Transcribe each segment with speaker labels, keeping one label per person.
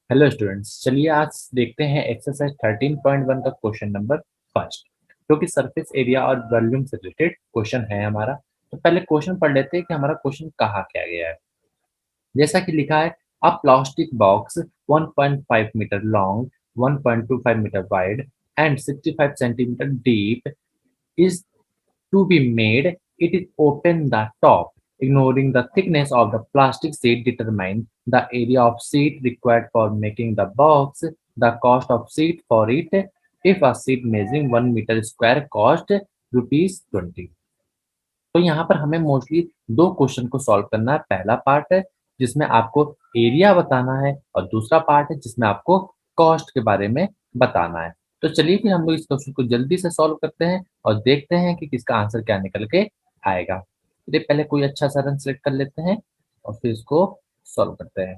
Speaker 1: Hello students, चलिए आज देखते हैं एक्सरसाइज 13.1 का क्वेश्चन नंबर फर्स्ट, जो कि सरफेस एरिया और वॉल्यूम से रिलेटेड क्वेश्चन है हमारा। तो पहले क्वेश्चन पढ़ लेते हैं कि हमारा क्वेश्चन कहाँ क्या गया है। जैसा कि लिखा है, a plastic box 1.5 metre long, 1.25 metre wide and 65 centimetre deep is to be made, it is open the top. Ignoring the thickness of the plastic sheet, determine the area of sheet required for making the box, the cost of sheet for it. If a sheet measuring 1 meter square cost rupees 20. तो यहाँ पर हमें mostly दो question को solve करना है। पहला part है जिसमें आपको एरिया बताना है और दूसरा पार्ट है जिसमें आपको कॉस्ट के बारे में बताना है। तो चलिए फिर हम लोग इस क्वेश्चन को जल्दी से सॉल्व करते हैं और देखते हैं कि किसका आंसर क्या निकल के आएगा। चलिए पहले कोई अच्छा सा रन सेलेक्ट कर लेते हैं और फिर इसको सॉल्व करते हैं।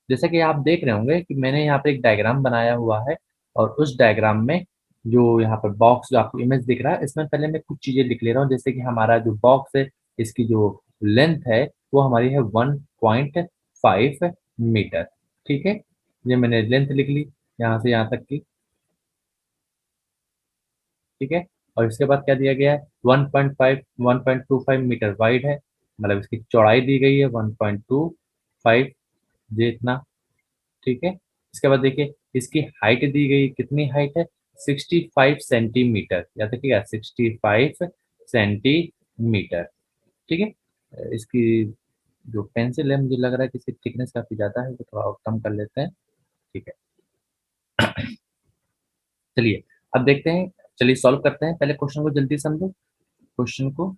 Speaker 1: जैसे कि आप देख रहे होंगे कि मैंने यहाँ पे एक डायग्राम बनाया हुआ है और उस डायग्राम में जो यहाँ पर बॉक्स जो आपको इमेज दिख रहा है, इसमें पहले मैं कुछ चीजें लिख ले रहा हूँ। जैसे कि हमारा जो बॉक्स है, इसकी जो लेंथ है वो हमारी है 1.5 मीटर। ठीक है, ये मैंने लेंथ लिख ली यहाँ से यहाँ तक की। ठीक है, और इसके बाद क्या दिया गया है, 1.5 1.25 मीटर वाइड है, मतलब इसकी चौड़ाई दी गई है 1.25, ये इतना। ठीक है, इसके बाद देखिए इसकी हाइट दी गई, कितनी हाइट है, 65 सेंटीमीटर, या देखिएगा 65 सेंटीमीटर। ठीक है, इसकी जो पेंसिल है मुझे लग रहा है कि इसकी थिकनेस काफी ज्यादा है, तो थोड़ा और कम कर लेते हैं। ठीक है, चलिए अब देखते हैं। चलिए सॉल्व करते हैं, पहले क्वेश्चन को जल्दी समझो। क्वेश्चन को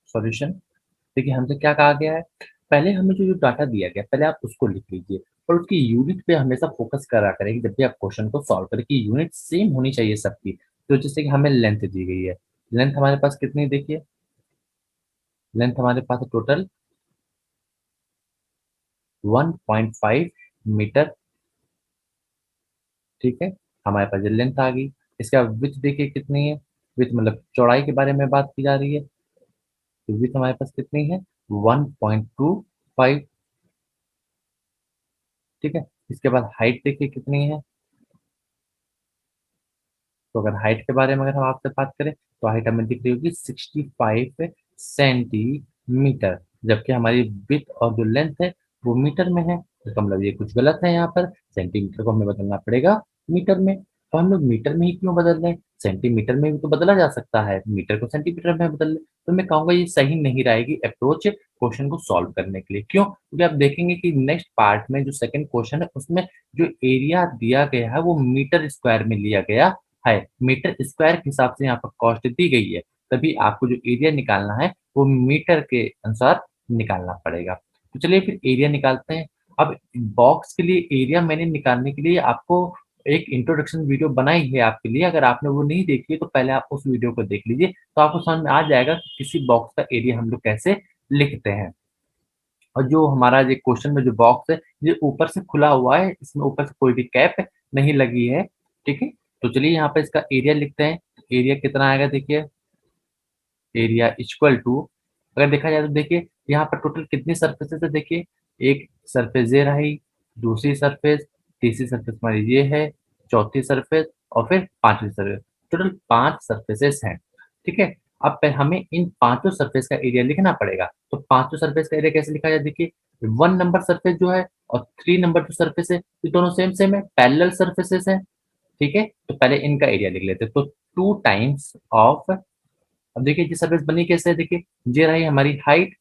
Speaker 1: सॉल्यूशन देखिए हमसे क्या कहा गया है। पहले हमें जो जो डाटा दिया गया पहले आप उसको लिख लीजिए और उसकी यूनिट पे हमेशा फोकस करा करें कि जब भी आप क्वेश्चन को सॉल्व करें कि यूनिट सेम होनी चाहिए सबकी। तो जैसे कि हमें लेंथ दी गई है, लेंथ हमारे पास कितनी देखिए, लेंथ हमारे पास टोटल 1.5 मीटर। ठीक है, हमारे पास ये लेंथ आ गई। इसका विड्थ देखिए कितनी है, विड्थ मतलब चौड़ाई के बारे में बात की जा रही है, तो विड्थ हमारे पास कितनी है, 1.25। ठीक है, इसके बाद हाइट देखिए कितनी है। तो अगर हाइट के बारे में अगर हम आपसे बात करें तो हाइट हमें दिख रही होगी 65 सेंटीमीटर, जबकि हमारी विड्थ और जो लेंथ है वो मीटर में है। इसका मतलब ये कुछ गलत है, यहाँ पर सेंटीमीटर को हमें बदलना पड़ेगा मीटर में। तो हम लोग मीटर में ही क्यों बदल रहे हैं, सेंटीमीटर में भी तो बदला जा सकता है, मीटर को सेंटीमीटर में बदल ले। तो मैं कहूंगा ये सही नहीं रहेगी अप्रोच क्वेश्चन को सॉल्व करने के लिए। क्यों, क्योंकि आप देखेंगे कि नेक्स्ट पार्ट में जो सेकंड क्वेश्चन है उसमें जो एरिया दिया गया है वो मीटर स्क्वायर में लिया गया है, मीटर स्क्वायर के हिसाब से यहाँ पर कॉस्ट दी गई है, तभी आपको जो एरिया निकालना है वो मीटर के अनुसार निकालना पड़ेगा। तो चलिए फिर एरिया निकालते हैं। अब बॉक्स के लिए एरिया मैंने निकालने के लिए आपको एक इंट्रोडक्शन वीडियो बनाई है आपके लिए, अगर आपने वो नहीं देखी है तो पहले आप उस वीडियो को देख लीजिए, तो आपको समझ में आ जाएगा कि किसी बॉक्स का एरिया हम लोग कैसे लिखते हैं। और जो हमारा ये क्वेश्चन में जो बॉक्स है ये ऊपर से खुला हुआ है, इसमें ऊपर से कोई भी कैप नहीं लगी है। ठीक है, तो चलिए यहाँ पे इसका एरिया लिखते हैं। एरिया कितना आएगा देखिए, एरिया इक्वल टू, अगर देखा जाए तो देखिए यहाँ पर टोटल कितनी सरफेसेस है, देखिए एक सरफेस ये रही, दूसरी सरफेस, तीसरी सरफेस हमारी ये है, चौथी सरफेस और फिर पांचवी सरफेस, टोटल 5 सरफेसेस हैं। ठीक है, अब हमें इन पांचों सरफेस का एरिया लिखना पड़ेगा। तो पांचों सरफेस का एरिया कैसे लिखा जाए, देखिए 1 नंबर सरफेस जो है और 3 नंबर जो सरफेस है ये दोनों सेम सेम है, पैरेलल सरफेसेस है। ठीक है, तो पहले इनका एरिया लिख लेते हैं। तो 2 टाइम्स ऑफ, अब देखिए जी सरफेस बनी कैसे है, देखिए ये रही हमारी हाइट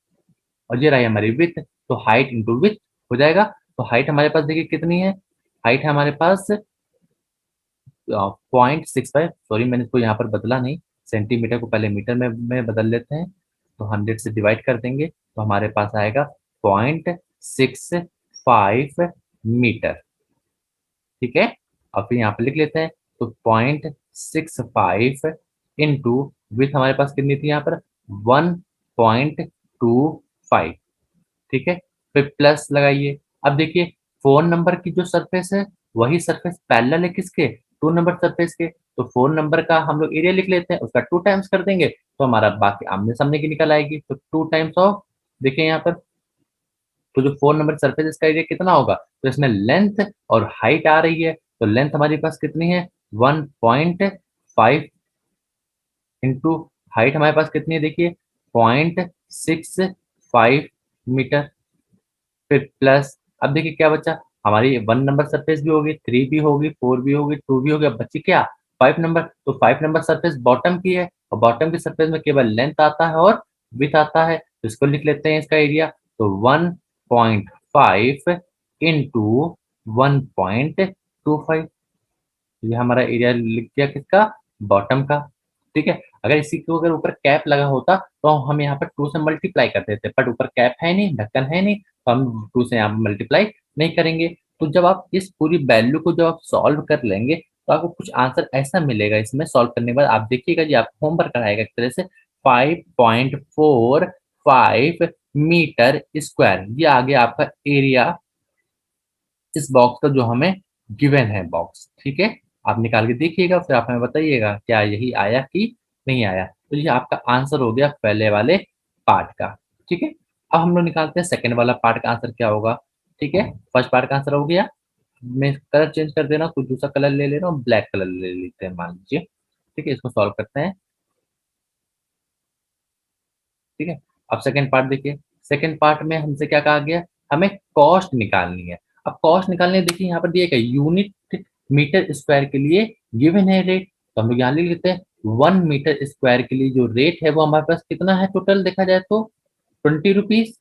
Speaker 1: और ये रही हमारी विथ, तो हाइट इंटू विथ हो जाएगा। तो हाइट हमारे पास देखिए कितनी है, हाइट है हमारे पास 0.65, सॉरी मैंने इसको यहाँ पर बदला नहीं, सेंटीमीटर को पहले मीटर में बदल लेते हैं। तो 100 से डिवाइड कर देंगे तो हमारे पास आएगा 0.65 मीटर। ठीक है, और फिर यहाँ पे लिख लेते हैं। तो 0.65 इंटू विथ हमारे पास कितनी थी यहाँ पर, 1.25। ठीक है, फिर प्लस लगाइए। अब देखिए 4 नंबर की जो सरफेस है वही सरफेस पैरेलल है किसके, 2 नंबर सरफेस के, तो 4 नंबर का हम लोग एरिया लिख लेते हैं, उसका 2 टाइम्स कर देंगे तो हमारा बाकी आमने सामने की निकल आएगी। तो 2 टाइम्स ऑफ, देखिए यहाँ पर तो जो 4 नंबर सरफेस इसका एरिया कितना होगा, तो इसमें लेंथ और हाइट आ रही है, तो लेंथ हमारे पास कितनी है 1.5 इंटू हाइट हमारे पास कितनी है देखिए 0.65 मीटर, फिर प्लस अब देखिए क्या बचा, हमारी 1 नंबर सरफेस भी होगी, 3 भी होगी, 4 भी होगी, 2 भी होगी, अब बची क्या 5 नंबर, तो 5 नंबर सरफेस बॉटम की है और बॉटम की सरफेस में केवल लेंथ आता है और विड्थ आता है, तो इसको लिख लेते हैं इसका एरिया, तो 1.5 इंटू 1.25, ये हमारा एरिया लिख दिया किसका बॉटम का। ठीक है, अगर इसी को अगर ऊपर कैप लगा होता तो हम यहाँ पर 2 से मल्टीप्लाई कर देते, बट ऊपर कैप है नहीं, ढक्कन है नहीं, तो हम 2 से यहाँ पर मल्टीप्लाई नहीं करेंगे। तो जब आप इस पूरी वैल्यू को जब आप सॉल्व कर लेंगे तो आपको कुछ आंसर ऐसा मिलेगा, इसमें सॉल्व करने के बाद आप देखिएगा जी, आपको होमवर्क कराएगा एक तरह से 5.45 मीटर स्क्वायर, ये आ गया आपका एरिया इस बॉक्स का जो हमें गिवन है बॉक्स। ठीक है, आप निकाल के देखिएगा, फिर आप हमें बताइएगा क्या यही आया कि नहीं आया। तो ये आपका आंसर हो गया पहले वाले पार्ट का। ठीक है, अब हम लोग निकालते हैं सेकंड वाला पार्ट का आंसर क्या होगा। ठीक है, फर्स्ट पार्ट का आंसर हो गया, मैं कलर चेंज कर देना, कुछ दूसरा कलर ले ले रहा हूँ, ब्लैक कलर ले लेते हैं मान लीजिए। ठीक है, इसको सॉल्व करते हैं। ठीक है, अब सेकंड पार्ट देखिए, सेकंड पार्ट में हमसे क्या कहा गया, हमें कॉस्ट निकालनी है। अब कॉस्ट निकालने देखिए यहाँ पर दिए गए यूनिट मीटर स्क्वायर के लिए गिवन है रेट, तो हम लोग यहाँ लिख लेते हैं 1 मीटर स्क्वायर के लिए जो रेट है वो हमारे पास कितना है, टोटल देखा जाए तो 20 रुपीज।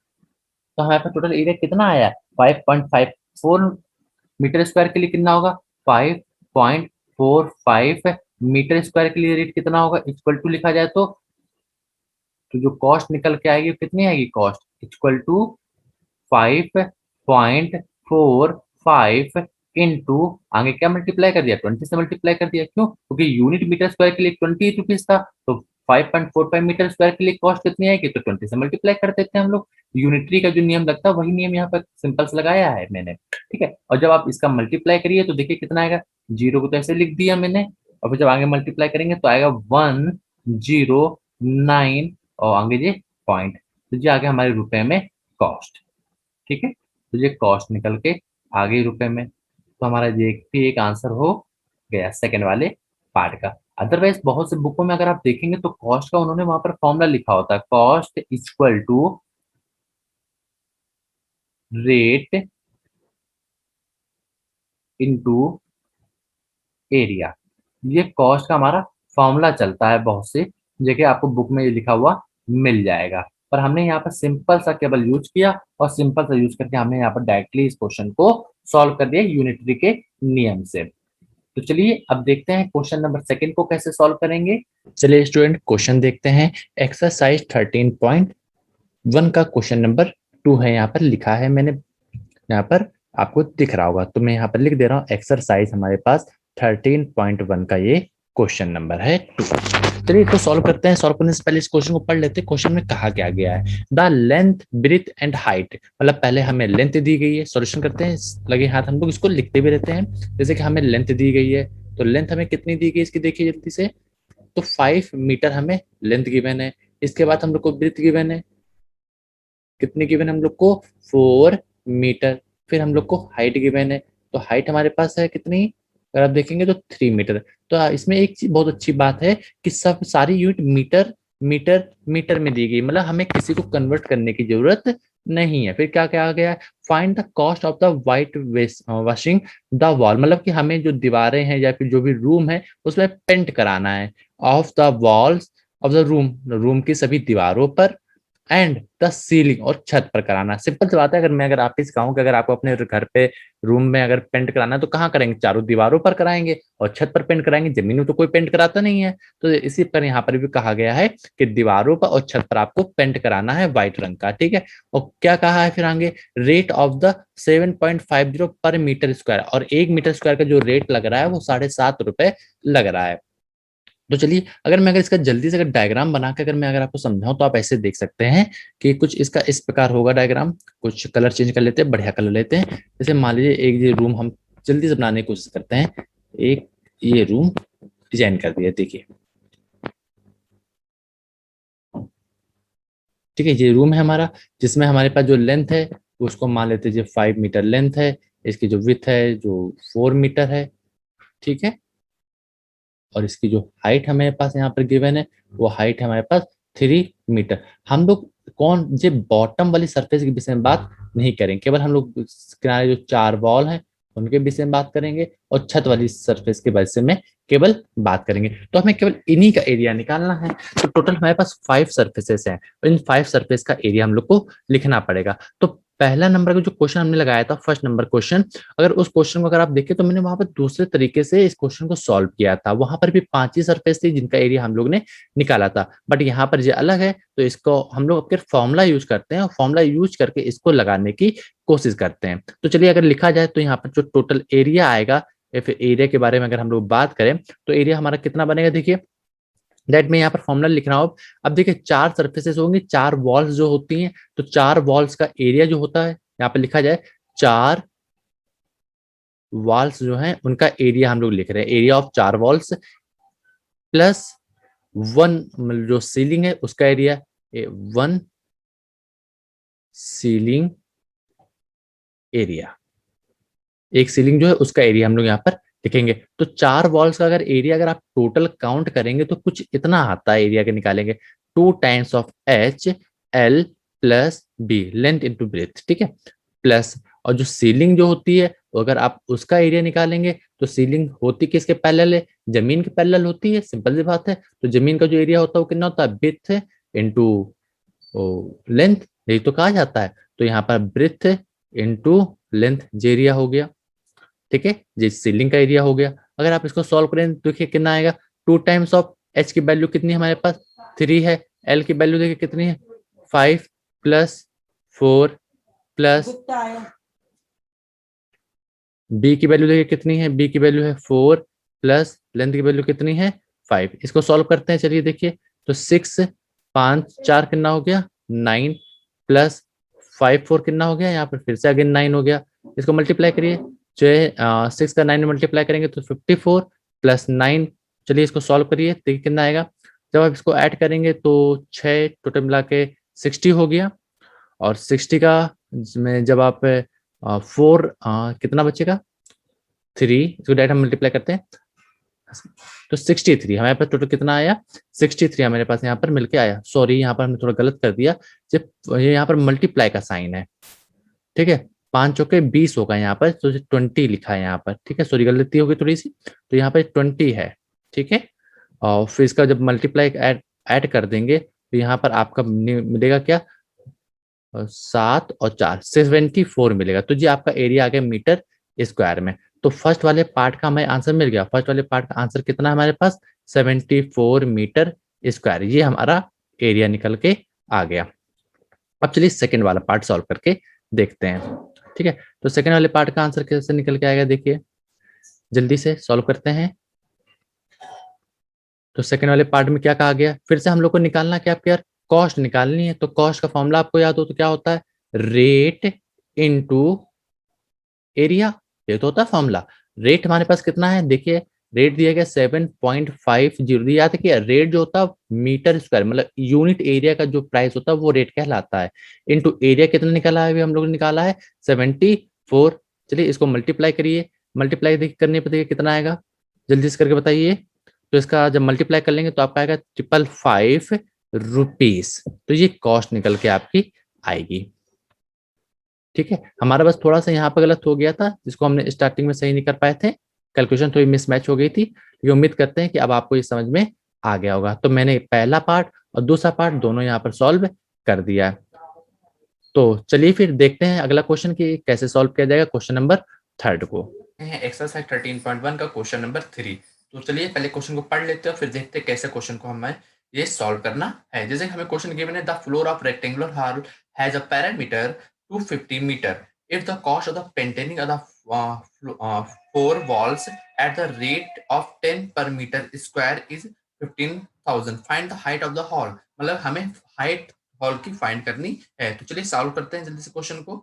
Speaker 1: तो हमारे पास टोटल एरिया कितना आया 5.54 मीटर स्क्वायर के लिए कितना होगा 5.45 मीटर स्क्वायर के लिए रेट कितना होगा, इक्वल टू लिखा जाए तो जो कॉस्ट निकल के आएगी कितनी आएगी, कॉस्ट इक्वल टू 5.45 इंटू आगे क्या मल्टीप्लाई कर दिया 20 से मल्टीप्लाई कर दिया, क्यों, क्योंकि यूनिट मीटर स्क्वायर के लिए 20 रुपीज था, तो 5.45 मीटर स्क्वायर के लिए कॉस्ट कितनी आएगी, तो 20 से मल्टीप्लाई कर देते हैं हम लोग। यूनिटरी का जो नियम लगता है वही नियम यहाँ पर सिंपल से लगाया है मैंने। ठीक है, और जब आप इसका मल्टीप्लाई करिए तो देखिए कितना आएगा, जीरो को तो ऐसे लिख दिया मैंने, और फिर जब आगे मल्टीप्लाई करेंगे तो आएगा 109 और आगे जी पॉइंट, तो ये आ गया हमारे रुपए में कॉस्ट। ठीक है, तो ये कॉस्ट निकल के आ गई रुपए में, तो हमारा ये भी एक आंसर हो गया सेकंड वाले पार्ट का। अदरवाइज बहुत से बुकों में अगर आप देखेंगे तो कॉस्ट का उन्होंने वहां पर फॉर्मूला लिखा होता है, cost equal to rate into area, ये कॉस्ट का हमारा फॉर्मूला चलता है बहुत से जगह, आपको बुक में ये लिखा हुआ मिल जाएगा, पर हमने यहाँ पर सिंपल सा केवल यूज किया और सिंपल सा यूज करके हमने यहाँ पर डायरेक्टली इस क्वेश्चन को सॉल्व कर दिया यूनिटरी के नियम से। तो चलिए अब देखते हैं क्वेश्चन नंबर सेकंड को कैसे सॉल्व करेंगे। चलिए स्टूडेंट क्वेश्चन देखते हैं, एक्सरसाइज 13.1 का क्वेश्चन नंबर 2 है, यहाँ पर लिखा है मैंने, यहाँ पर आपको दिख रहा होगा, तो मैं यहाँ पर लिख दे रहा हूँ एक्सरसाइज हमारे पास 13.1 का ये क्वेश्चन नंबर है 2। चलिए इसको सॉल्व करते हैं, सॉल्व करने से पहले इस क्वेश्चन को पढ़ लेते हैं। क्वेश्चन में कहा क्या गया है, the length breadth and height, मतलब पहले हमें लेंथ दी गई है, सॉल्यूशन करते हैं लगे हाथ, हम लोग इसको लिखते भी रहते हैं। जैसे कि हमें लेंथ दी गई है, तो लेंथ हमें कितनी दी गई इसकी देखिए जल्दी से, तो 5 मीटर हमें लेंथ गिवन है। इसके बाद हम लोग को ब्रीथ गिवन है, कितनी गिवन हम लोग को 4 मीटर। फिर हम लोग को हाइट गिवन है, तो हाइट हमारे पास है कितनी, अगर आप देखेंगे तो 3 मीटर। तो इसमें एक चीज बहुत अच्छी बात है कि सब सारी यूनिट मीटर मीटर मीटर में दी गई, मतलब हमें किसी को कन्वर्ट करने की जरूरत नहीं है। फिर क्या क्या आ गया, find the cost of the white washing the wall, मतलब कि हमें जो दीवारें हैं या फिर जो भी रूम है उसमें पेंट कराना है, of the walls of the room की सभी दीवारों पर, एंड द सीलिंग और छत पर कराना। सिंपल सी बात है, अगर मैं अगर आप इस कहूँ कि अगर आपको अपने घर पे रूम में अगर पेंट कराना है तो कहाँ करेंगे, चारों दीवारों पर कराएंगे और छत पर पेंट कराएंगे, जमीन में तो कोई पेंट कराता नहीं है। तो इसी पर यहाँ पर भी कहा गया है कि दीवारों पर और छत पर आपको पेंट कराना है व्हाइट रंग का। ठीक है, और क्या कहा है फिर आगे, रेट ऑफ द 7.50 पर मीटर स्क्वायर, और 1 मीटर स्क्वायर का जो रेट लग रहा है वो 7.5 रुपए लग रहा है। तो चलिए अगर इसका जल्दी से अगर डायग्राम बना के अगर मैं अगर आपको समझाऊं तो आप ऐसे देख सकते हैं कि कुछ इसका इस प्रकार होगा डायग्राम। कुछ कलर चेंज कर लेते हैं, बढ़िया कलर लेते हैं। जैसे मान लीजिए एक ये रूम हम जल्दी से बनाने की कोशिश करते हैं, एक ये रूम डिजाइन कर दिया, देखिए ठीक है, ये रूम है हमारा, जिसमें हमारे पास जो लेंथ है उसको मान लेते हैं 5 मीटर लेंथ है, इसकी जो विथ है जो 4 मीटर है, ठीक है। और इसकी जो हाइट हमारे पास यहाँ पर गिवन है वो हाइट है हमारे पास 3 मीटर। हम लोग कौन जे बॉटम वाली सरफेस के विषय में बात नहीं करेंगे, केवल हम लोग किनारे जो 4 वॉल हैं उनके विषय में बात करेंगे और छत वाली सरफेस के विषय में केवल बात करेंगे। तो हमें केवल इन्हीं का एरिया निकालना है। तो टोटल हमारे पास 5 सरफेसेस हैं और इन 5 सरफेस का एरिया हम लोग को लिखना पड़ेगा। तो पहला नंबर का जो क्वेश्चन हमने लगाया था, फर्स्ट नंबर क्वेश्चन, अगर उस क्वेश्चन को अगर आप देखें तो मैंने वहां पर दूसरे तरीके से इस क्वेश्चन को सॉल्व किया था। वहां पर भी 5 ही सरफेस थी जिनका एरिया हम लोग ने निकाला था, बट यहाँ पर ये अलग है। तो इसको हम लोग फिर फॉर्मूला यूज करते हैं और फॉर्मूला यूज करके इसको लगाने की कोशिश करते हैं। तो चलिए अगर लिखा जाए तो यहाँ पर जो टोटल एरिया आएगा, या फिर एरिया के बारे में अगर हम लोग बात करें तो एरिया हमारा कितना बनेगा, देखिए दैट में यहाँ पर फॉर्मूला लिख रहा हूँ। अब देखिए 4 सरफेसेस होंगी, 4 वॉल्स जो होती हैं, तो 4 वॉल्स का एरिया जो होता है यहाँ पर लिखा जाए, 4 वॉल्स जो हैं उनका एरिया हम लोग लिख रहे हैं, एरिया ऑफ 4 वॉल्स प्लस 1 जो सीलिंग है उसका एरिया, 1 सीलिंग एरिया, एक सीलिंग जो है उसका एरिया हम लोग यहाँ पर लिखेंगे। तो 4 वॉल्स का अगर एरिया अगर आप टोटल काउंट करेंगे तो कुछ इतना आता है एरिया के निकालेंगे, 2 times of H L plus B, length into breadth, ठीक है, प्लस। और जो सीलिंग जो होती है वो अगर आप उसका एरिया निकालेंगे तो सीलिंग होती किसके पैरेलल है, जमीन के पैरेलल होती है, सिंपल सी बात है। तो जमीन का जो एरिया होता है वो कितना होता है, ब्रेथ इंटू लेंथ, यही तो कहा जाता है। तो यहाँ पर ब्रेथ इंटू लेंथ जे एरिया हो गया, ठीक है, जी सीलिंग का एरिया हो गया। अगर आप इसको सॉल्व करें तो देखिए कितना आएगा, 2 टाइम्स ऑफ एच की वैल्यू कितनी है हमारे पास, 3 है, एल की वैल्यू देखिए कितनी है, 5 प्लस 4 प्लस बी की वैल्यू देखिए कितनी है, बी की वैल्यू है 4 प्लस लेंथ की वैल्यू कितनी है 5। इसको सॉल्व करते हैं, चलिए देखिए, तो 6 5 4 कितना हो गया 9 प्लस 5 4 कितना हो गया, यहाँ पर फिर से अगेन 9 हो गया। इसको मल्टीप्लाई करिए, जो है 6 का 9 में मल्टीप्लाई करेंगे तो 54 प्लस 9। चलिए इसको सॉल्व करिए, देखिए कितना आएगा। जब आप इसको ऐड करेंगे तो 6 टोटल मिला के 60 हो गया, और 60 का में जब आप 4 कितना बचेगा 3, इसको डायरेक्ट हम मल्टीप्लाई करते हैं तो 63 हमारे पास टोटल कितना आया, 63 हमारे पास यहाँ पर मिलके आया। सॉरी यहाँ पर हमने थोड़ा गलत कर दिया, जब ये यहाँ पर मल्टीप्लाई का साइन है, ठीक है, 5 चौके 20 होगा यहाँ पर, तो 20 लिखा है यहाँ पर, ठीक है, सॉरी गलती होगी थोड़ी सी, तो यहाँ पर 20 है, ठीक है। और फिर इसका जब मल्टीप्लाई ऐड कर देंगे तो यहाँ पर आपका मिलेगा क्या, 7 और 4 74 मिलेगा। तो जी आपका एरिया आ गया मीटर स्क्वायर में। तो फर्स्ट वाले पार्ट का हमें आंसर मिल गया, फर्स्ट वाले पार्ट का आंसर कितना है हमारे पास, 74 मीटर स्क्वायर, ये हमारा एरिया निकल के आ गया। अब चलिए सेकंड वाला पार्ट सॉल्व करके देखते हैं, ठीक है। तो सेकंड वाले पार्ट का आंसर कैसे निकल के आएगा, देखिए जल्दी से सॉल्व करते हैं। तो सेकंड वाले पार्ट में क्या कहा गया, फिर से हम लोग को निकालना क्या, यार कॉस्ट निकालनी है। तो कॉस्ट का फॉर्मूला आपको याद हो तो क्या होता है, रेट इनटू एरिया, ये तो होता है फॉर्मूला। रेट हमारे पास कितना है, देखिए रेट दिया गया 7.50, याद है कि रेट जो होता है मीटर स्क्वायर मतलब यूनिट एरिया का जो प्राइस होता है वो रेट कहलाता है, इनटू एरिया कितना निकाला है, अभी हम लोग ने निकाला है 74। चलिए इसको मल्टीप्लाई करिए, मल्टीप्लाई करने पर देखिए कितना आएगा, जल्दी से करके बताइए। तो इसका जब मल्टीप्लाई कर लेंगे तो आपका आएगा 555 रुपीज, तो ये कॉस्ट निकल के आपकी आएगी, ठीक है। हमारा बस थोड़ा सा यहाँ पर गलत हो गया था, जिसको हमने स्टार्टिंग में सही नहीं कर पाए थे, कैलकुलेशन थोड़ी मिसमैच हो गई थी। ये उम्मीद करते हैं कि अब आपको ये समझ में आ गया होगा। तो मैंने पहला पार्ट और दूसरा पार्ट दोनों यहाँ पर सॉल्व कर दिया है। तो चलिए फिर देखते हैं अगला क्वेश्चन की कैसे सॉल्व किया जाएगा, क्वेश्चन नंबर 3 को एक्सरसाइज 13.1 का क्वेश्चन नंबर 3। तो चलिए पहले क्वेश्चन को पढ़ लेते हैं, फिर देखते हैं कैसे क्वेश्चन को हमें ये सॉल्व करना है। जैसे हमें क्वेश्चन गिवन है, the floor of rectangular hall has a perimeter 250 metre if the cost of the maintaining of the four walls at the rate of 10 per meter square is 15,000, find the height of the hall। मतलब हमें height hall की find करनी है। तो चलिए solve करते हैं जल्दी से क्वेश्चन को।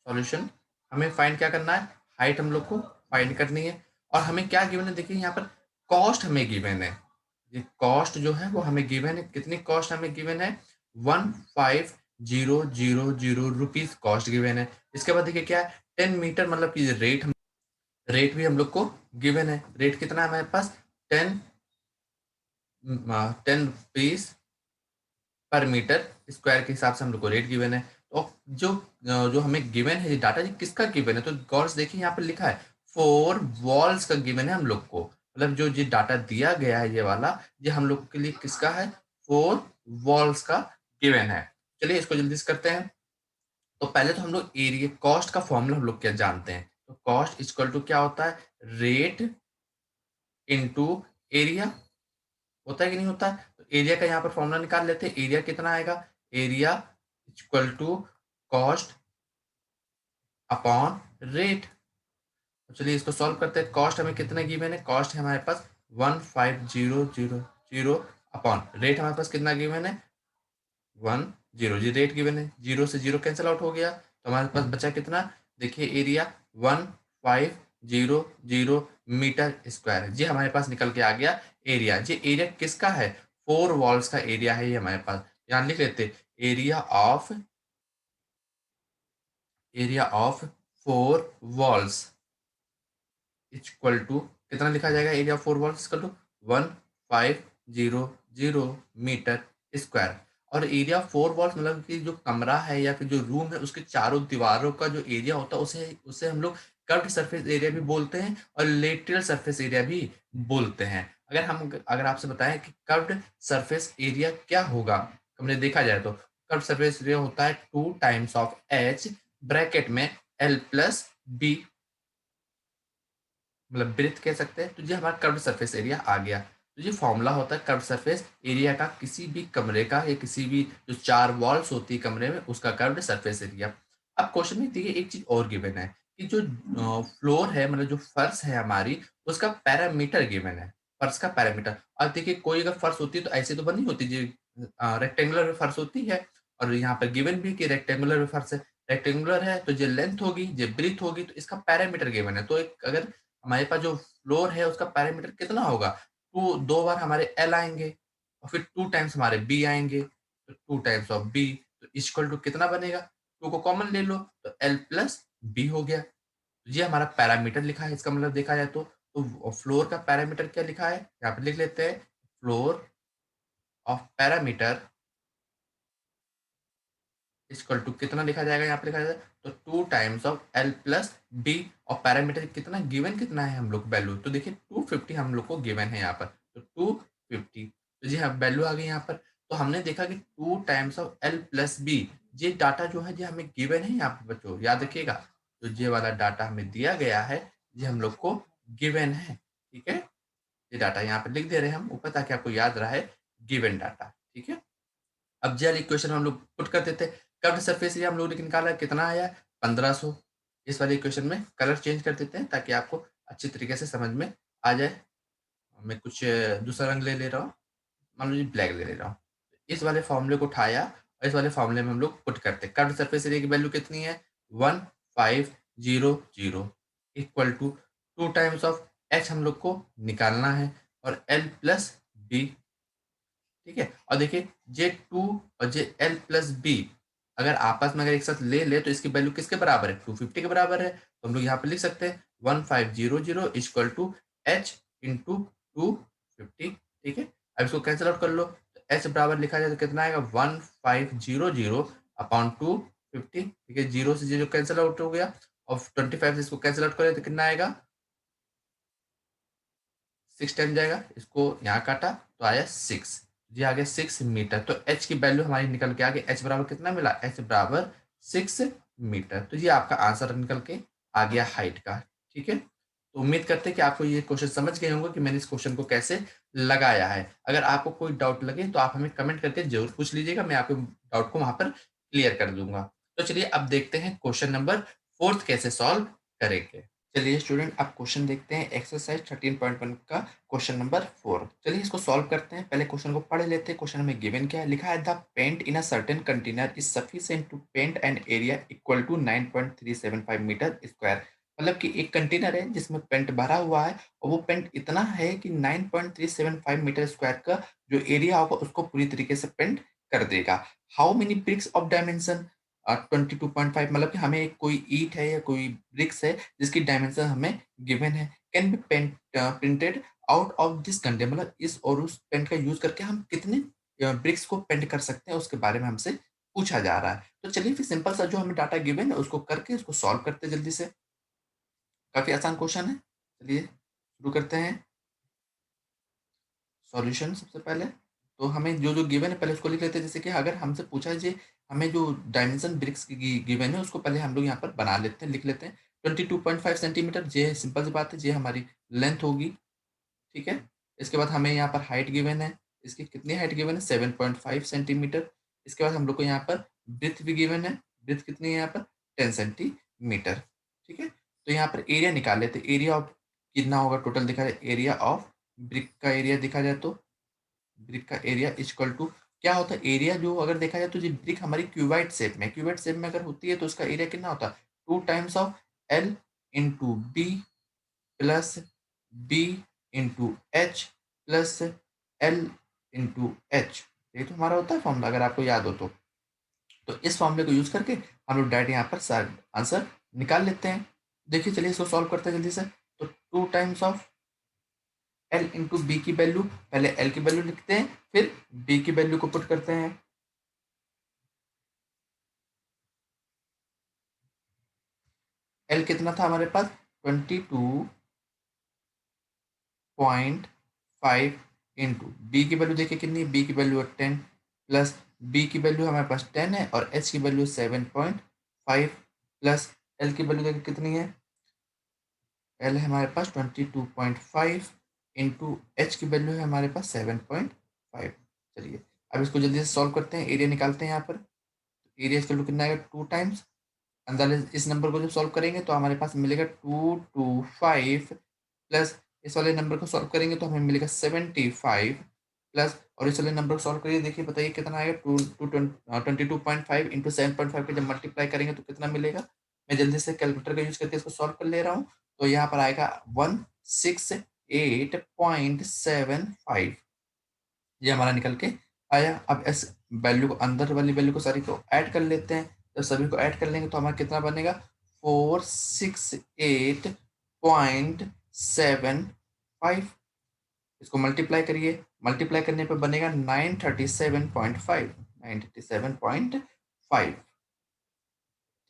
Speaker 1: सॉल्यूशन, हमें फाइंड क्या करना है, हाइट हम लोग को फाइंड करनी है, और हमें क्या गिवन है, देखिए यहाँ पर कॉस्ट हमें गिवन है, ये कॉस्ट जो है वो हमें गिवन है, कितनी कॉस्ट हमें गिवन है,
Speaker 2: 0.000 रुपीज कॉस्ट गिवन है। इसके बाद देखिए क्या है, 10 मीटर मतलब कि रेट भी हम लोग को गिवन है। रेट कितना है हमारे पास, 10 रुपीज पर मीटर स्क्वायर के हिसाब से हम लोग को रेट गिवन है। तो जो हमें गिवन है ये डाटा, जी किसका गिवन है, तो गौर से देखिए यहाँ पर लिखा है 4 वॉल्स का गिवन है हम लोग को। मतलब जो ये डाटा दिया गया है ये वाला, ये हम लोग के लिए किसका है, 4 वॉल्स का गिवन है। चलिए इसको जल्दी से करते हैं। तो पहले तो हम लोग एरिया कॉस्ट का फॉर्मूला हम लोग क्या जानते हैं, तो कॉस्ट इक्वल टू क्या होता है, रेट इनटू एरिया, होता है कि नहीं होता है। तो एरिया का यहाँ पर फॉर्मूला निकाल लेते हैं। एरिया कितना आएगा, area equal to cost upon rate. तो चलिए इसको सॉल्व करते हैं। कॉस्ट हमें कितना गिवन है, कॉस्ट है हमारे पास 15,000 अपॉन रेट हमारे पास कितना गिवन है 10, जी रेट गिवन है, 0 से 0 कैंसिल आउट हो गया, तो हमारे पास बचा कितना, देखिए एरिया 1500 मीटर स्क्वायर है। जी हमारे पास निकल के आ गया एरिया। जी एरिया किसका है, 4 वॉल्स का एरिया है ये हमारे पास। यहाँ लिख लेते area of 4 walls equal to कितना लिखा जाएगा, area of 4 walls equal to 1500 metre square. और एरिया 4 वॉल्स मतलब कि जो कमरा है या फिर जो रूम है उसके चारों दीवारों का जो एरिया होता है उसे उसे हम लोग कर्व्ड सरफेस एरिया भी बोलते हैं और लेटरल सरफेस एरिया भी बोलते हैं। अगर आपसे बताएं कि कर्व्ड सरफेस एरिया क्या होगा, हमने देखा जाए तो कर्व्ड सरफेस एरिया होता है 2 टाइम्स ऑफ H ब्रैकेट में L+B, मतलब ब्रेथ कह सकते हैं। तो ये हमारा कर्व्ड सरफेस एरिया आ गया। तो ये फॉर्मूला होता है कर्व्ड सरफेस एरिया का, किसी भी कमरे का या किसी भी जो 4 वॉल्स होती है कमरे में उसका कर्व्ड सरफेस एरिया। अब क्वेश्चन में देखिए एक चीज और गिवन है कि जो फ्लोर है मतलब जो फर्श है हमारी उसका पैरामीटर गिवन है, फर्श का पैरामीटर। अब देखिए कोई अगर फर्श होती है तो ऐसे तो बनी होती, जो रेक्टेंगुलर फर्श होती है, और यहाँ पर गिवन भी कि रेक्टेंगुलर फर्श है, रेक्टेंगुलर है तो ये लेंथ होगी, ये ब्रीथ होगी, तो इसका पैरामीटर गिवन है। तो एक अगर हमारे पास जो फ्लोर है उसका पैरामीटर कितना होगा, 2 बार हमारे एल आएंगे और फिर 2 टाइम्स हमारे बी आएंगे, तो 2 टाइम्स ऑफ बी, तो इक्वल टू कितना बनेगा, 2 को कॉमन ले लो तो L+B हो गया। तो ये हमारा पैरामीटर लिखा है, इसका मतलब देखा जाए तो फ्लोर का पैरामीटर क्या लिखा है, यहाँ पे लिख लेते हैं, floor of perimeter equal to कितना लिखा जाएगा, यहाँ पे लिखा जाएगा तो 2 टाइम्स ऑफ L+B, और पैरामीटर कितना गिवन कितना है हम लोग वैल्यू, तो देखिए 250 हम लोग को गिवन है यहाँ पर, तो 250, तो जी हाँ वैल्यू आ गई यहाँ पर। तो हमने देखा कि 2 टाइम्स ऑफ L+B, ये डाटा जो है ये हमें गिवन है यहाँ पर बच्चों, याद रखिएगा। तो ये वाला डाटा हमें दिया गया है, ये हम लोग को गिवन है, ठीक है। ये डाटा यहाँ पे लिख दे रहे हैं हम ऊपर ताकि आपको याद रहा है गिवन डाटा, ठीक है। अब जे वाले इक्वेशन हम लोग पुट कर देते हैं। कर्व्ड सरफेस एरिया हम लोगों ने निकाला है, कितना आया 1500। इस वाले इक्वेशन में कलर चेंज कर देते हैं ताकि आपको अच्छी तरीके से समझ में आ जाए। मैं कुछ दूसरा रंग ले ले रहा हूँ, मान लीजिए ब्लैक ले ले रहा हूँ। इस वाले फॉर्मूले को उठाया और इस वाले फॉर्मूले में हम लोग पुट करते हैं। कर्व्ड सरफेस एरिया की वैल्यू कितनी है 1500 equal to 2 times of H हम लोग को निकालना है और L+B, ठीक है। और देखिए J2 और JL+B अगर आपस में अगर एक साथ ले ले तो इसकी वैल्यू किसके बराबर है, 250 के बराबर है। तो हम लोग यहाँ पे लिख सकते हैं 1500 इक्वल टू H इंटू 250, ठीक है। अब इसको कैंसिल आउट कर लो तो H बराबर लिखा जाए तो कितना आएगा 1500 अपॉन 250, ठीक है। 0 से 0 कैंसिल आउट हो गया और 25 से इसको कैंसिल आउट करें तो कितना आएगा 6 टाइम जाएगा, इसको यहाँ काटा तो आया 6, जी आ गया 6 मीटर। तो H की वैल्यू हमारी निकल के आ गई, H बराबर कितना मिला, H बराबर 6 मीटर। तो ये आपका आंसर निकल के आ गया हाइट का, ठीक है। तो उम्मीद करते हैं कि आपको ये क्वेश्चन समझ गए होंगे कि मैंने इस क्वेश्चन को कैसे लगाया है। अगर आपको कोई डाउट लगे तो आप हमें कमेंट करके जरूर पूछ लीजिएगा, मैं आपके डाउट को वहां पर क्लियर कर दूंगा। तो चलिए अब देखते हैं क्वेश्चन नंबर 4 कैसे सॉल्व करेंगे। चलिए स्टूडेंट अब क्वेश्चन देखते हैं एक्सरसाइज 13.1 का क्वेश्चन नंबर 4। चलिए इसको सॉल्व करते हैं। पहले क्वेश्चन को पढ़ लेते हैं। क्वेश्चन में गिवन क्या है, लिखा है the paint in a certain container is sufficient to paint an area equal to 9.375 metre square. मतलब कि एक कंटेनर है जिसमें पेंट भरा हुआ है और वो पेंट इतना है कि 9.375 मीटर स्क्वायर का जो एरिया होगा उसको पूरी तरीके से पेंट कर देगा। How many bricks of dimension 22.5, मतलब कि हमें एक कोई ईंट है या कोई ब्रिक्स है जिसकी डायमेंशन हमें गिवन है, can be printed out of this container, मतलब इस और उस पेंट का यूज करके हम कितने ब्रिक्स को पेंट कर सकते हैं उसके बारे में हमसे पूछा जा रहा है। तो चलिए फिर सिंपल सा जो हमें डाटा गिवन है उसको करके उसको सॉल्व करते हैं जल्दी से। काफी आसान क्वेश्चन है, चलिए शुरू करते हैं। सॉल्यूशन सबसे पहले तो हमें जो जो गिवन है पहले उसको लिख लेते हैं। जैसे कि अगर हमसे पूछा है जी हमें जो डायमेंशन ब्रिक्स की गिवन है उसको पहले हम लोग यहाँ पर बना लेते हैं, लिख लेते हैं। 22.5 सेंटीमीटर, ये सिंपल सी बात है, ये हमारी लेंथ होगी। ठीक है, इसके बाद हमें यहाँ पर हाइट गिवन है, इसकी कितनी हाइट गिवन है 7.5 सेंटीमीटर। इसके बाद हम लोग को यहाँ पर ब्रिथ भी गिवन है, ब्रिथ कितनी है यहाँ पर 10 सेंटीमीटर। ठीक है, तो यहाँ पर एरिया निकाल लेते, एरिया ऑफ कितना होगा टोटल देखा जाए, एरिया ऑफ ब्रिक का एरिया देखा जाए तो ब्रिक का एरिया इक्वल टू क्या होता है, एरिया जो अगर देखा जाए तो जो ब्रिक हमारी क्यूबाइड शेप में, क्यूबाइड शेप में अगर होती है तो उसका एरिया कितना होता है 2 times of L into B plus B into H plus L into H. ये तो हमारा होता है फॉर्मूला अगर आपको याद हो तो इस फॉर्मूले को यूज करके हम लोग डायरेक्ट यहाँ पर आंसर निकाल लेते हैं। देखिए चलिए इसको सॉल्व करते हैं जल्दी से। तो 2 times of L into B की वैल्यू, पहले एल की वैल्यू लिखते हैं फिर बी की वैल्यू को पुट करते हैं। एल कितना था हमारे पास 22.5 इंटू बी की वैल्यू देखिए कितनी, बी की वैल्यू है 10 प्लस बी की वैल्यू हमारे पास 10 है और एच की वैल्यू 7.5 प्लस एल की वैल्यू देखिए कितनी है, एल है हमारे पास 22.5 इंटू एच की वैल्यू है हमारे पास 7.5। चलिए अब इसको जल्दी से सॉल्व करते हैं, एरिया निकालते हैं यहाँ पर। एरिया इसका कितना आएगा 2 टाइम्स, अंदर इस नंबर को जब सॉल्व करेंगे तो हमारे पास मिलेगा 225 प्लस इस वाले नंबर को सॉल्व करेंगे तो हमें मिलेगा 75 प्लस और इस वाले नंबर को सॉल्व करिए, देखिए बताइए कितना आएगा 22.5 इंटू 7.5 के जब मल्टीप्लाई करेंगे तो कितना मिलेगा। मैं जल्दी से कैलकुलेटर का यूज करके इसको सॉल्व कर ले रहा हूँ। तो यहाँ पर आएगा 168.75, ये हमारा निकल के आया। अब इस वैल्यू को अंदर वाली वैल्यू को सारी को ऐड कर लेते हैं, तो सभी को ऐड कर लेंगे तो हमारा कितना बनेगा 468.75। इसको मल्टीप्लाई करिए, मल्टीप्लाई करने पे बनेगा 937.5, 937.5।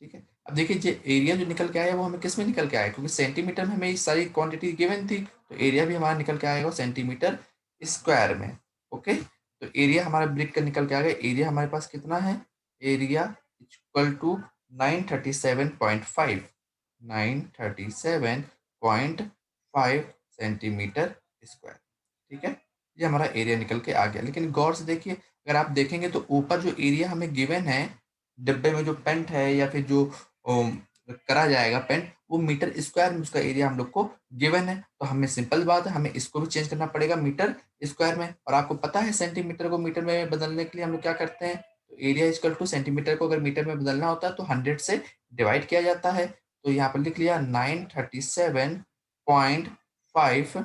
Speaker 2: ठीक है, अब देखिए जो एरिया जो निकल के आया वो हमें किस में निकल के आया, क्योंकि सेंटीमीटर में हमें ये सारी क्वांटिटी गिवन थी तो एरिया भी हमारा निकल के आएगा सेंटीमीटर स्क्वायर में। ओके, तो एरिया हमारा ब्रिक का निकल के आ गया, एरिया हमारे पास कितना है, area equal to 937.5, 937.5 centimetre square. ठीक है, ये हमारा एरिया निकल के आ गया। लेकिन गौर से देखिए अगर आप देखेंगे तो ऊपर जो एरिया हमें गिवन है डिब्बे में जो पेंट है या फिर जो करा जाएगा पेंट वो मीटर स्क्वायर में उसका एरिया हम लोग को गिवन है, तो हमें सिंपल बात है हमें इसको भी चेंज करना पड़ेगा मीटर स्क्वायर में। और आपको पता है सेंटीमीटर को मीटर में बदलने के लिए हम लोग क्या करते हैं, तो एरिया इक्वल टू सेंटीमीटर को अगर मीटर में बदलना होता है तो 100 से डिवाइड किया जाता है। तो यहाँ पर लिख लिया 937.5